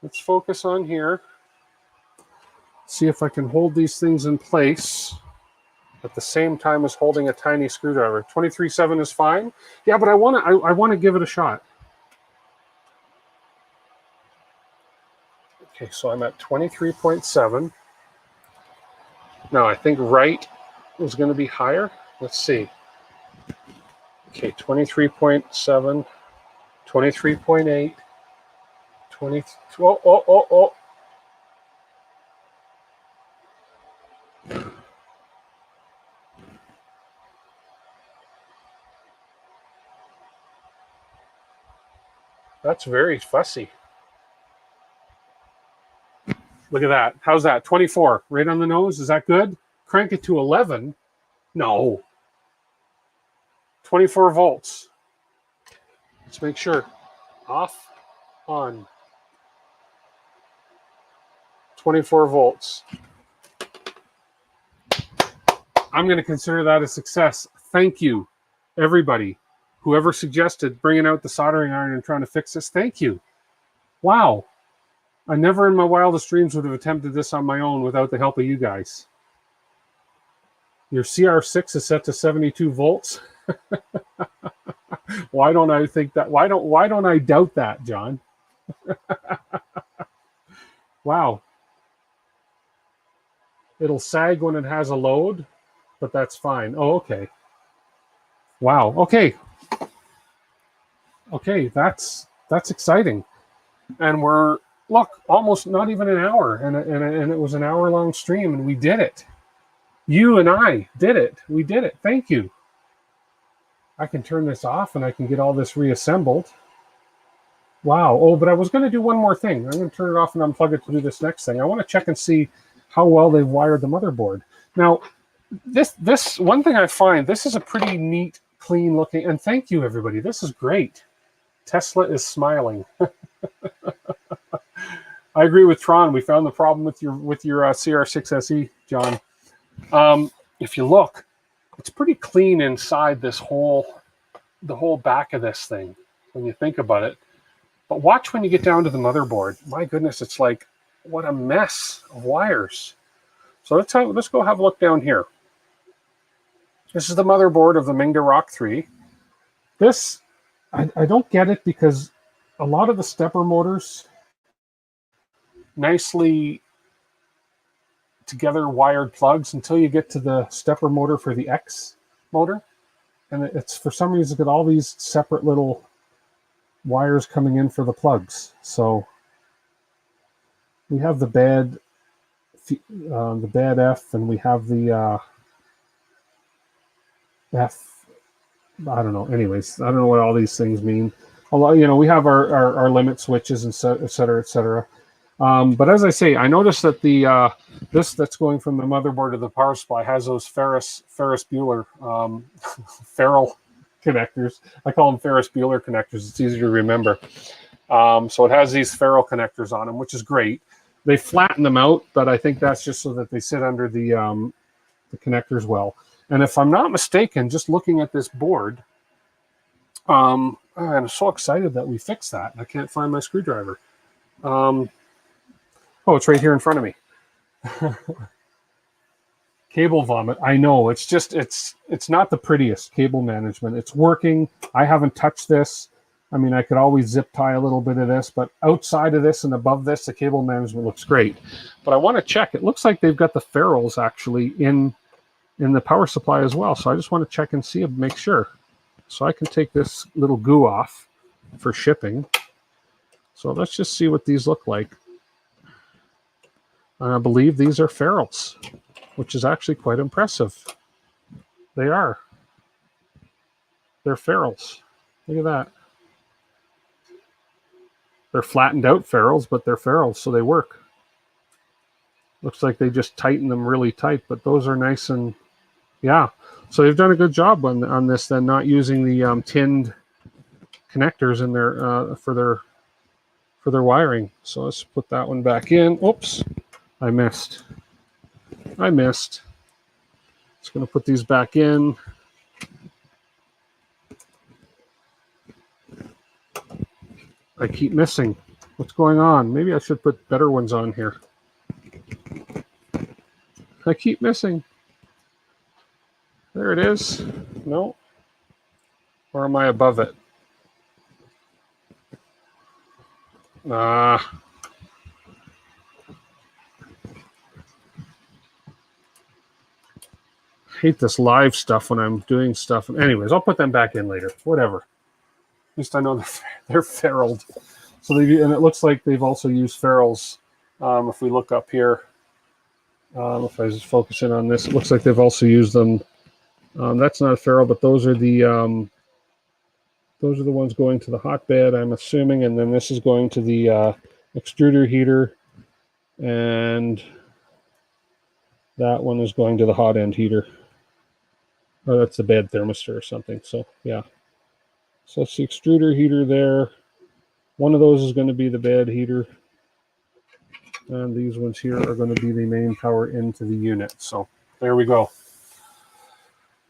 Speaker 2: Let's focus on here. See if I can hold these things in place at the same time as holding a tiny screwdriver. 23.7 is fine. Yeah, but I want to give it a shot. Okay, so I'm at 23.7. Now I think right is going to be higher. Let's see. Okay, 23.7, 23.8, 20. Oh. That's very fussy. Look at that. How's that? 24. Right on the nose. Is that good? Crank it to 11. No. 24 volts. Let's make sure. Off. On. 24 volts. I'm going to consider that a success. Thank you, everybody. Whoever suggested bringing out the soldering iron and trying to fix this. Thank you. Wow. I never in my wildest dreams would have attempted this on my own without the help of you guys. Your CR6 is set to 72 volts. Why don't I think that? Why don't I doubt that, John? Wow. It'll sag when it has a load, but that's fine. Oh, okay. Wow. Okay. Okay, that's exciting. And we're, look, almost not even an hour, and it was an hour-long stream, and we did it. You and I did it. We did it. Thank you. I can turn this off, and I can get all this reassembled. Wow. Oh, but I was going to do one more thing. I'm going to turn it off and unplug it to do this next thing. I want to check and see how well they've wired the motherboard. Now, this one thing I find, this is a pretty neat, clean looking, and thank you, everybody. This is great. Tesla is smiling. I agree with Tron. We found the problem with your CR6 SE, John. If you look, it's pretty clean inside the whole back of this thing when you think about it. But watch when you get down to the motherboard. My goodness, it's like, what a mess of wires. So let's go have a look down here. This is the motherboard of the Mingda Rock 3. This, I don't get it because a lot of the stepper motors, nicely together wired plugs until you get to the stepper motor for the X motor. And it's, for some reason, got all these separate little wires coming in for the plugs. So we have the bad F, and we have the F. I don't know. Anyways, I don't know what all these things mean. Although, we have our limit switches and et cetera, et cetera. But as I say, I noticed that the this that's going from the motherboard to the power supply has those Ferris Bueller ferrule connectors. I call them Ferris Bueller connectors. It's easy to remember. So it has these ferrule connectors on them, which is great. They flatten them out, but I think that's just so that they sit under the connectors well. And if I'm not mistaken, just looking at this board, I'm so excited that we fixed that. I can't find my screwdriver. Oh, it's right here in front of me. Cable vomit. I know. It's just, it's not the prettiest cable management. It's working. I haven't touched this. I mean, I could always zip tie a little bit of this, but outside of this and above this, the cable management looks great. But I want to check. It looks like they've got the ferrules actually in the power supply as well. So I just want to check and see and make sure. So I can take this little goo off for shipping. So let's just see what these look like. I believe these are ferrules, which is actually quite impressive. They are. They're ferrules. Look at that. They're flattened out ferrules, but they're ferrules, so they work. Looks like they just tighten them really tight, but those are nice and, yeah. So they've done a good job on this, then, not using the tinned connectors in their for their wiring. So let's put that one back in. Oops, I missed. Just going to put these back in. I keep missing. What's going on? Maybe I should put better ones on here. I keep missing. There it is. No. Or am I above it? Hate this live stuff when I'm doing stuff. Anyways, I'll put them back in later. Whatever. At least I know they're ferruled. So and it looks like they've also used ferrules. If we look up here, if I just focus in on this, it looks like they've also used them. That's not a ferrule, but those are the ones going to the hotbed, I'm assuming, and then this is going to the extruder heater, and that one is going to the hot end heater. Oh, that's the bed thermistor or something. So yeah. So it's the extruder heater there. One of those is going to be the bed heater. And these ones here are going to be the main power into the unit. So there we go.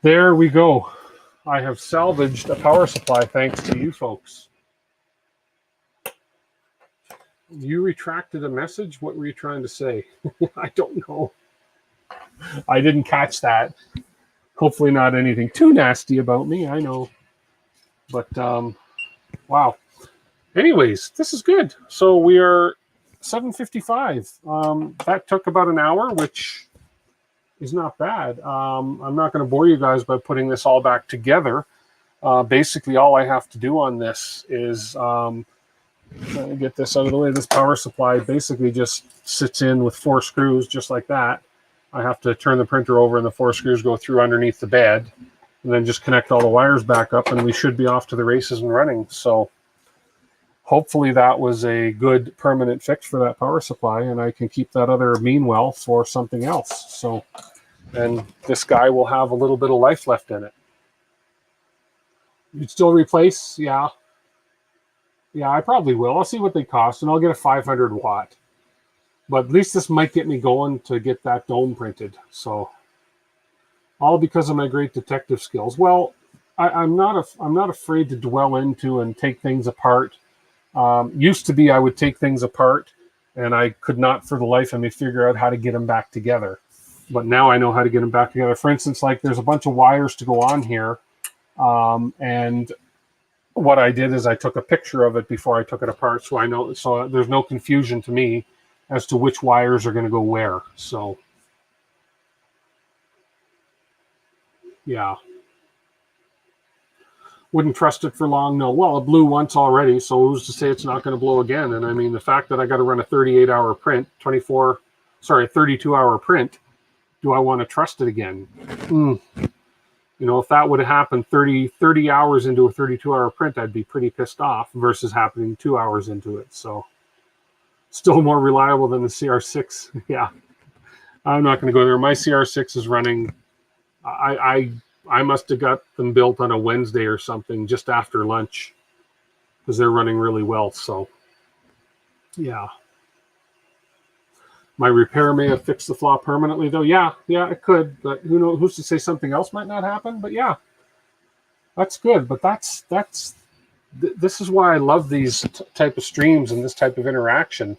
Speaker 2: There we go. I have salvaged a power supply thanks to you folks. You retracted a message? What were you trying to say? I don't know. I didn't catch that. Hopefully not anything too nasty about me, I know. But, wow. Anyways, this is good. So we are 7:55. That took about an hour, which is not bad. I'm not going to bore you guys by putting this all back together. Basically, all I have to do on this is, let me get this out of the way. This power supply basically just sits in with 4 screws, just like that. I have to turn the printer over and the 4 screws go through underneath the bed, and then just connect all the wires back up, and we should be off to the races and running. So hopefully that was a good permanent fix for that power supply, and I can keep that other Meanwell for something else. So, and this guy will have a little bit of life left in it. You'd still replace? Yeah. Yeah, I probably will. I'll see what they cost, and I'll get a 500 watt. But at least this might get me going to get that dome printed. So, all because of my great detective skills. Well, I'm not afraid to dwell into and take things apart. Used to be I would take things apart, and I could not for the life of me figure out how to get them back together. But now I know how to get them back together. For instance, like there's a bunch of wires to go on here, and what I did is I took a picture of it before I took it apart, so I know, so there's no confusion to me as to which wires are going to go where. So, yeah. Wouldn't trust it for long, no. Well, it blew once already, so who's to say it's not going to blow again? And I mean, the fact that I got to run a 38-hour print, 32-hour print, do I want to trust it again? You know, if that would have happened 30 hours into a 32-hour print, I'd be pretty pissed off versus happening 2 hours into it. So still more reliable than the CR6. Yeah, I'm not going to go there. My CR6 is running. I must have got them built on a Wednesday or something just after lunch because they're running really well. So yeah. My repair may have fixed the flaw permanently, though. Yeah, it could, but who knows? Who's to say something else might not happen? But yeah, that's good. But this is why I love these type of streams and this type of interaction,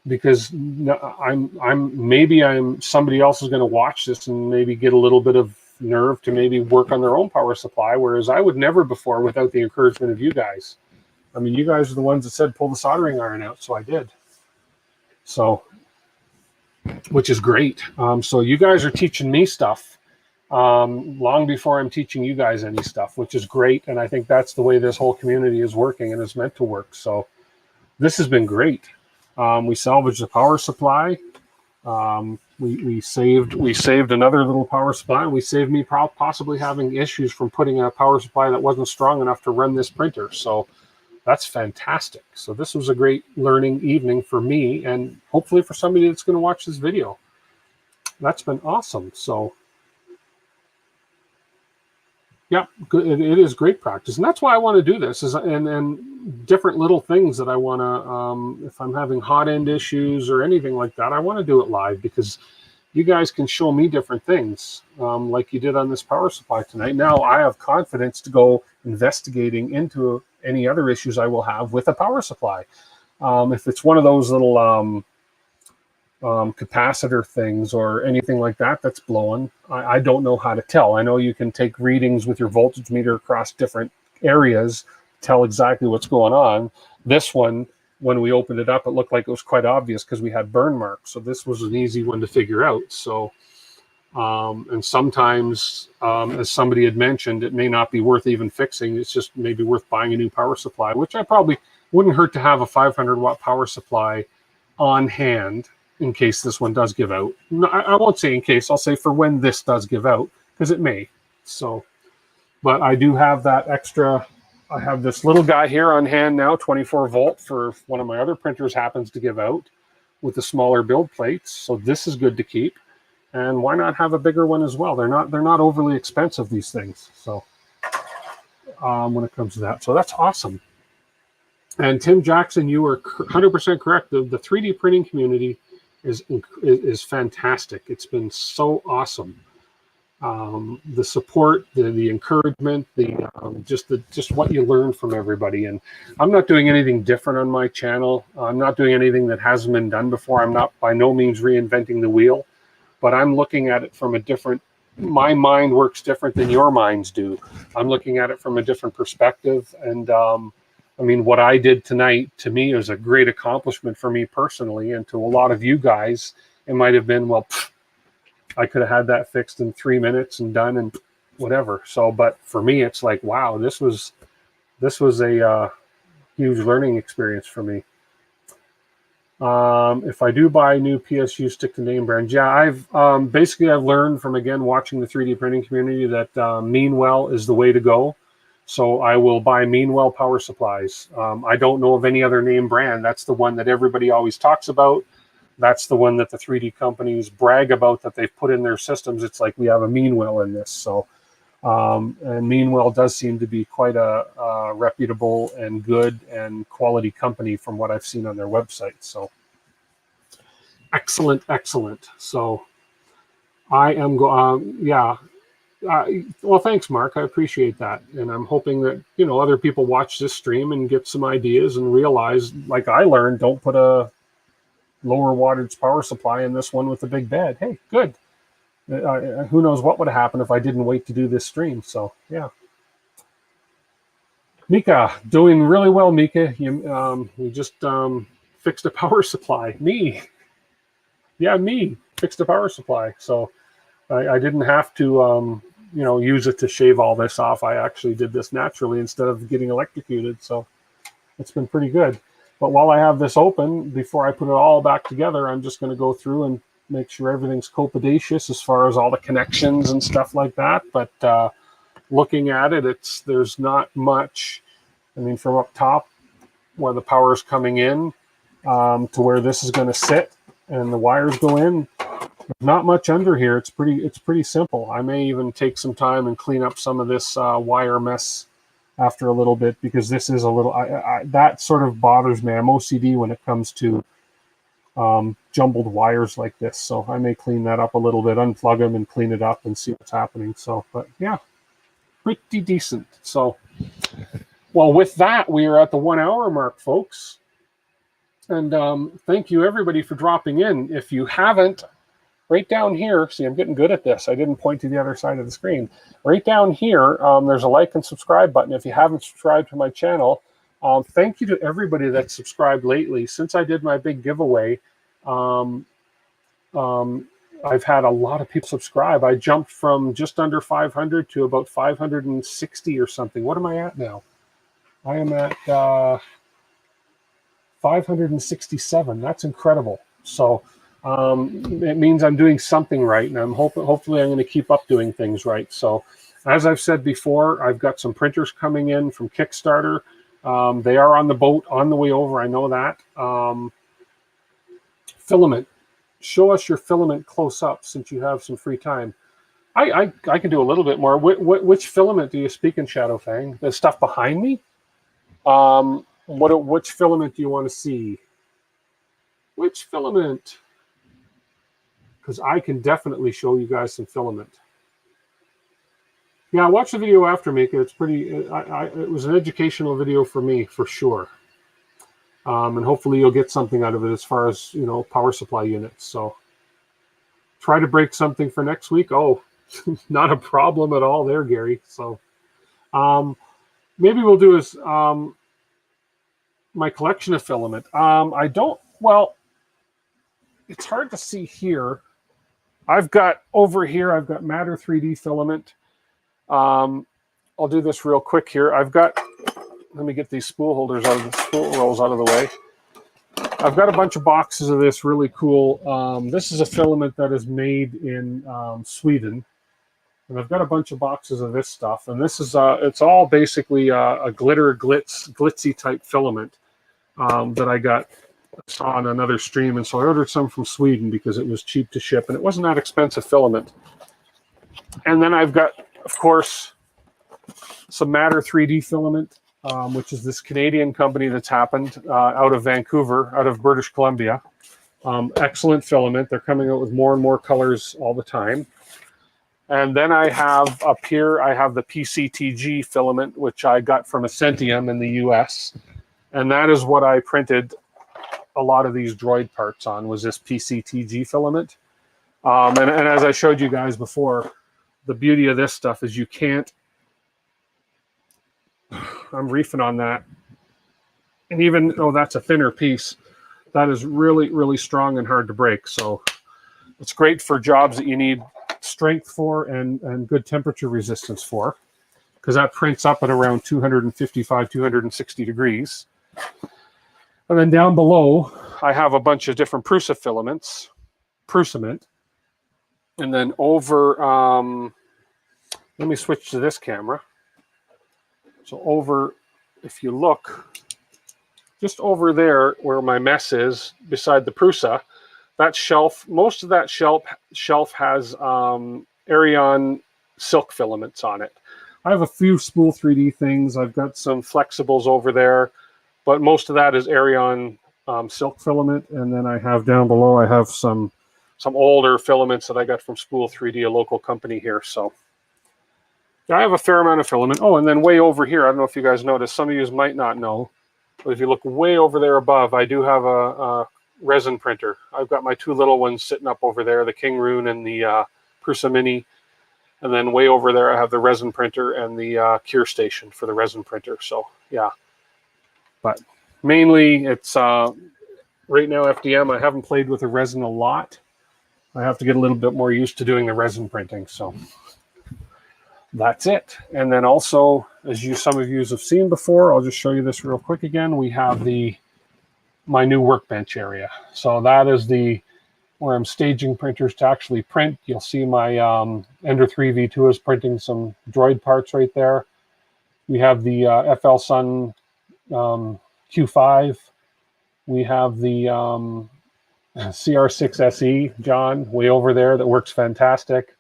Speaker 2: because maybe somebody else is going to watch this and maybe get a little bit of nerve to maybe work on their own power supply, whereas I would never before without the encouragement of you guys. I mean, you guys are the ones that said pull the soldering iron out, so I did. So, which is great. So you guys are teaching me stuff long before I'm teaching you guys any stuff, which is great. And I think that's the way this whole community is working and is meant to work. So this has been great. We salvaged the power supply. We saved another little power supply. We saved me possibly having issues from putting a power supply that wasn't strong enough to run this printer. So that's fantastic. So this was a great learning evening for me and hopefully for somebody that's going to watch this video. That's been awesome. So yeah, it is great practice. And that's why I want to do this and different little things that I want to, if I'm having hot end issues or anything like that, I want to do it live because you guys can show me different things like you did on this power supply tonight. Now I have confidence to go investigating into any other issues I will have with a power supply. If it's one of those little capacitor things or anything like that that's blowing, I don't know how to tell. I know you can take readings with your voltage meter across different areas, tell exactly what's going on. This one, when we opened it up, it looked like it was quite obvious because we had burn marks. So this was an easy one to figure out. So, and sometimes, as somebody had mentioned, it may not be worth even fixing. It's just maybe worth buying a new power supply, which I probably wouldn't hurt to have a 500 watt power supply on hand in case this one does give out. No, I won't say in case, I'll say for when this does give out, because it may. So, but I do have that extra. I have this little guy here on hand now, 24 volt, for one of my other printers happens to give out with the smaller build plates. So this is good to keep. And why not have a bigger one as well? They're not overly expensive, these things. So when it comes to that, so that's awesome. And Tim Jackson, you are 100% correct. The 3D printing community is fantastic. It's been so awesome. The support, the encouragement, just what you learn from everybody. And I'm not doing anything different on my channel. I'm not doing anything that hasn't been done before. I'm not by no means reinventing the wheel, but I'm looking at it from a different, my mind works different than your minds do. I'm looking at it from a different perspective. And I mean, what I did tonight, to me, was a great accomplishment for me personally. And to a lot of you guys, it might have been, well, I could have had that fixed in 3 minutes and done and whatever. So, but for me, it's like, wow, this was a huge learning experience for me. If I do buy new PSU, stick to name brands. Yeah, I've learned from, again, watching the 3D printing community that Meanwell is the way to go. So I will buy Meanwell power supplies. I don't know of any other name brand. That's the one that everybody always talks about. That's the one that the 3D companies brag about that they've put in their systems. It's like, we have a Meanwell in this. So, and Meanwell does seem to be quite a reputable and good and quality company from what I've seen on their website. So excellent, excellent. So I am well, thanks, Mark. I appreciate that. And I'm hoping that, other people watch this stream and get some ideas and realize, like I learned, don't put a lower wattage power supply in this one with a big bed. Hey, good. Who knows what would have happened if I didn't wait to do this stream. So, yeah. Mika, doing really well, Mika. You just fixed a power supply. Me. Yeah, me. Fixed a power supply. So I didn't have to, use it to shave all this off. I actually did this naturally instead of getting electrocuted. So it's been pretty good. But while I have this open, before I put it all back together, I'm just going to go through and make sure everything's copaceous as far as all the connections and stuff like that. But looking at it, there's not much. I mean, from up top where the power is coming in to where this is going to sit and the wires go in, not much under here. It's pretty simple. I may even take some time and clean up some of this wire mess after a little bit, because this is a little, that sort of bothers me. I'm OCD when it comes to jumbled wires like this. So I may clean that up a little bit, unplug them and clean it up and see what's happening. So, but yeah, pretty decent. So, well, with that, we are at the 1 hour mark, folks. And thank you everybody for dropping in. If you haven't, right down here, see, I'm getting good at this. I didn't point to the other side of the screen. Right down here, there's a like and subscribe button. If you haven't subscribed to my channel, thank you to everybody that's subscribed lately. Since I did my big giveaway, I've had a lot of people subscribe. I jumped from just under 500 to about 560 or something. What am I at now? I am at 567. That's incredible. So it means I'm doing something right, and hopefully I'm going to keep up doing things right. So as I've said before, I've got some printers coming in from Kickstarter. They are on the boat on the way over. I know that. Filament. Show us your filament close up since you have some free time. I can do a little bit more. Which filament do you speak in, Shadow Fang? The stuff behind me? Which filament do you want to see? Which filament? Because I can definitely show you guys some filament. Yeah, watch the video after, Mika. It's pretty. It was an educational video for me, for sure. And hopefully you'll get something out of it as far as, power supply units. So try to break something for next week. Oh, not a problem at all there, Gary. So maybe we'll do is my collection of filament. It's hard to see here. I've got Matter 3D filament. I'll do this real quick here. Let me get these spool rolls out of the way. I've got a bunch of boxes of this really cool. This is a filament that is made in Sweden. And I've got a bunch of boxes of this stuff. And this is, it's all basically a glitzy type filament that I saw on another stream. And so I ordered some from Sweden because it was cheap to ship. And it wasn't that expensive filament. And then I've got, of course, some Matter 3D filament, which is this Canadian company that's happened out of Vancouver, out of British Columbia. Excellent filament. They're coming out with more and more colors all the time. And then I have up here, I have the PCTG filament, which I got from Ascentium in the US. And that is what I printed a lot of these droid parts on, was this PCTG filament. And as I showed you guys before, the beauty of this stuff is you can't, I'm reefing on that. And even though that's a thinner piece, that is really, really strong and hard to break. So it's great for jobs that you need strength for and good temperature resistance for, because that prints up at around 255, 260 degrees. And then down below, I have a bunch of different Prusa filaments, Prusament. And then over, let me switch to this camera. So over, if you look, just over there where my mess is, beside the Prusa, that shelf, most of that shelf has Arion silk filaments on it. I have a few Spool 3D things. I've got some flexibles over there, but most of that is Arion silk filament. And then I have down below, I have some older filaments that I got from Spool 3D, a local company here. So yeah, I have a fair amount of filament. Oh, and then way over here, I don't know if you guys noticed, some of you might not know, but if you look way over there above, I do have a resin printer. I've got my two little ones sitting up over there, the King Rune and the Prusa Mini. And then way over there, I have the resin printer and the cure station for the resin printer. So yeah, but mainly it's right now FDM. I haven't played with the resin a lot. I have to get a little bit more used to doing the resin printing. So that's it. And then also, as some of you have seen before, I'll just show you this real quick again. We have my new workbench area. So that is where I'm staging printers to actually print. You'll see my Ender 3 V2 is printing some droid parts right there. We have the FL Sun Q5. We have the CR6 SE, John, way over there that works fantastic.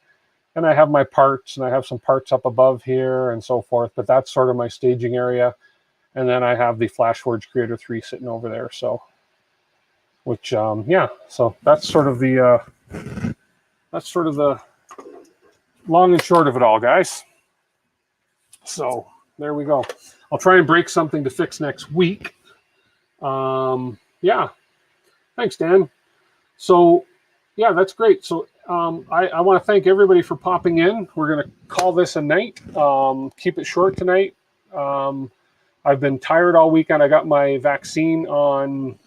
Speaker 2: And I have my parts, and I have some parts up above here and so forth, but that's sort of my staging area. And then I have the FlashForge Creator 3 sitting over there. So, which, yeah, so that's sort of the long and short of it all, guys. So there we go. I'll try and break something to fix next week. Yeah, thanks, Dan. So yeah, that's great. So I want to thank everybody for popping in. We're going to call this a night. Keep it short tonight. I've been tired all weekend. I got my vaccine on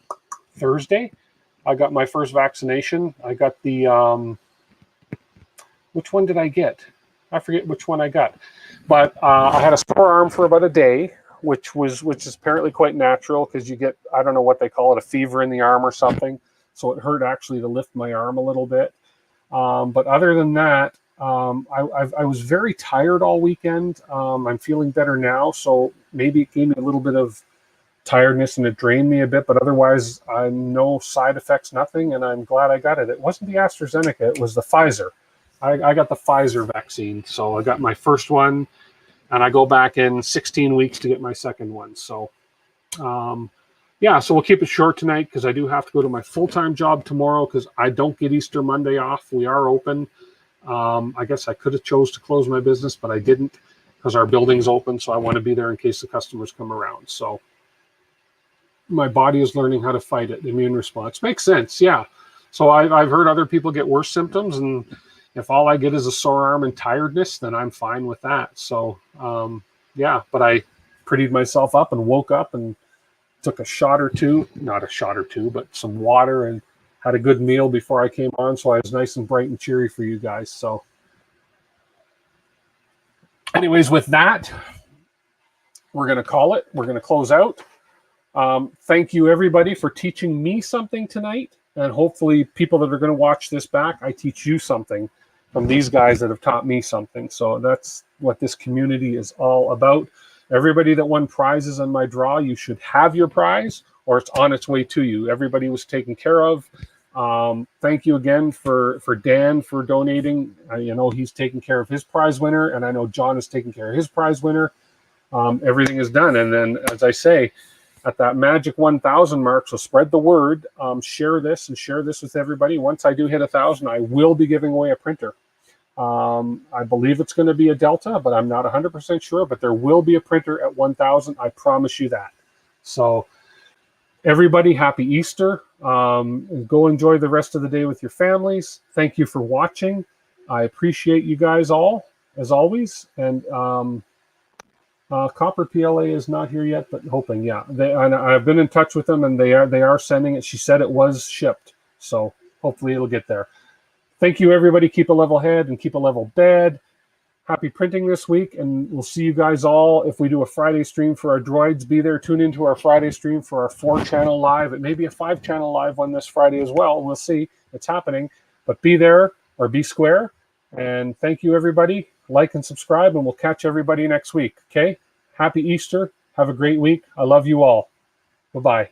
Speaker 2: Thursday. I got my first vaccination. I got the, which one did I get? I forget which one I got. But I had a sore arm for about a day, which is apparently quite natural because you get, I don't know what they call it, a fever in the arm or something. So it hurt actually to lift my arm a little bit. But other than that, I was very tired all weekend. I'm feeling better now, so maybe it gave me a little bit of tiredness and it drained me a bit, but otherwise, no side effects, nothing, and I'm glad I got it. It wasn't the AstraZeneca, it was the Pfizer. I got the Pfizer vaccine, so I got my first one, and I go back in 16 weeks to get my second one. So, yeah, so we'll keep it short tonight because I do have to go to my full-time job tomorrow because I don't get Easter Monday off. We are open. I guess I could have chose to close my business, but I didn't because our building's open, so I want to be there in case the customers come around. So my body is learning how to fight it, immune response. Makes sense, yeah. So I've heard other people get worse symptoms, and if all I get is a sore arm and tiredness, then I'm fine with that. So, yeah, but I prettied myself up and woke up and took a shot or two, not a shot or two, but some water and had a good meal before I came on. So I was nice and bright and cheery for you guys. So anyways, with that, we're going to call it. We're going to close out. Thank you, everybody, for teaching me something tonight. And hopefully people that are going to watch this back, I teach you something from these guys that have taught me something. So that's what this community is all about. Everybody that won prizes on my draw, you should have your prize or it's on its way to you. Everybody was taken care of. Thank you again for Dan for donating. You know, he's taking care of his prize winner, and I know John is taking care of his prize winner. Everything is done. And then, as I say, at that magic 1,000 mark, so spread the word, share this with everybody. Once I do hit 1,000, I will be giving away a printer. I believe it's going to be a Delta, but I'm not 100% sure, but there will be a printer at 1,000. I promise you that. So everybody, happy Easter. Go enjoy the rest of the day with your families. Thank you for watching. I appreciate you guys all, as always. And Copper PLA is not here yet, but hoping, yeah. And I've been in touch with them, and they are sending it. She said it was shipped, so hopefully it'll get there. Thank you, everybody. Keep a level head and keep a level bed. Happy printing this week, and we'll see you guys all if we do a Friday stream for our droids. Be there. Tune into our Friday stream for our 4-channel live. It may be a 5-channel live one this Friday as well. We'll see. It's happening. But be there or be square. And thank you, everybody. Like and subscribe, and we'll catch everybody next week. Okay? Happy Easter. Have a great week. I love you all. Bye-bye.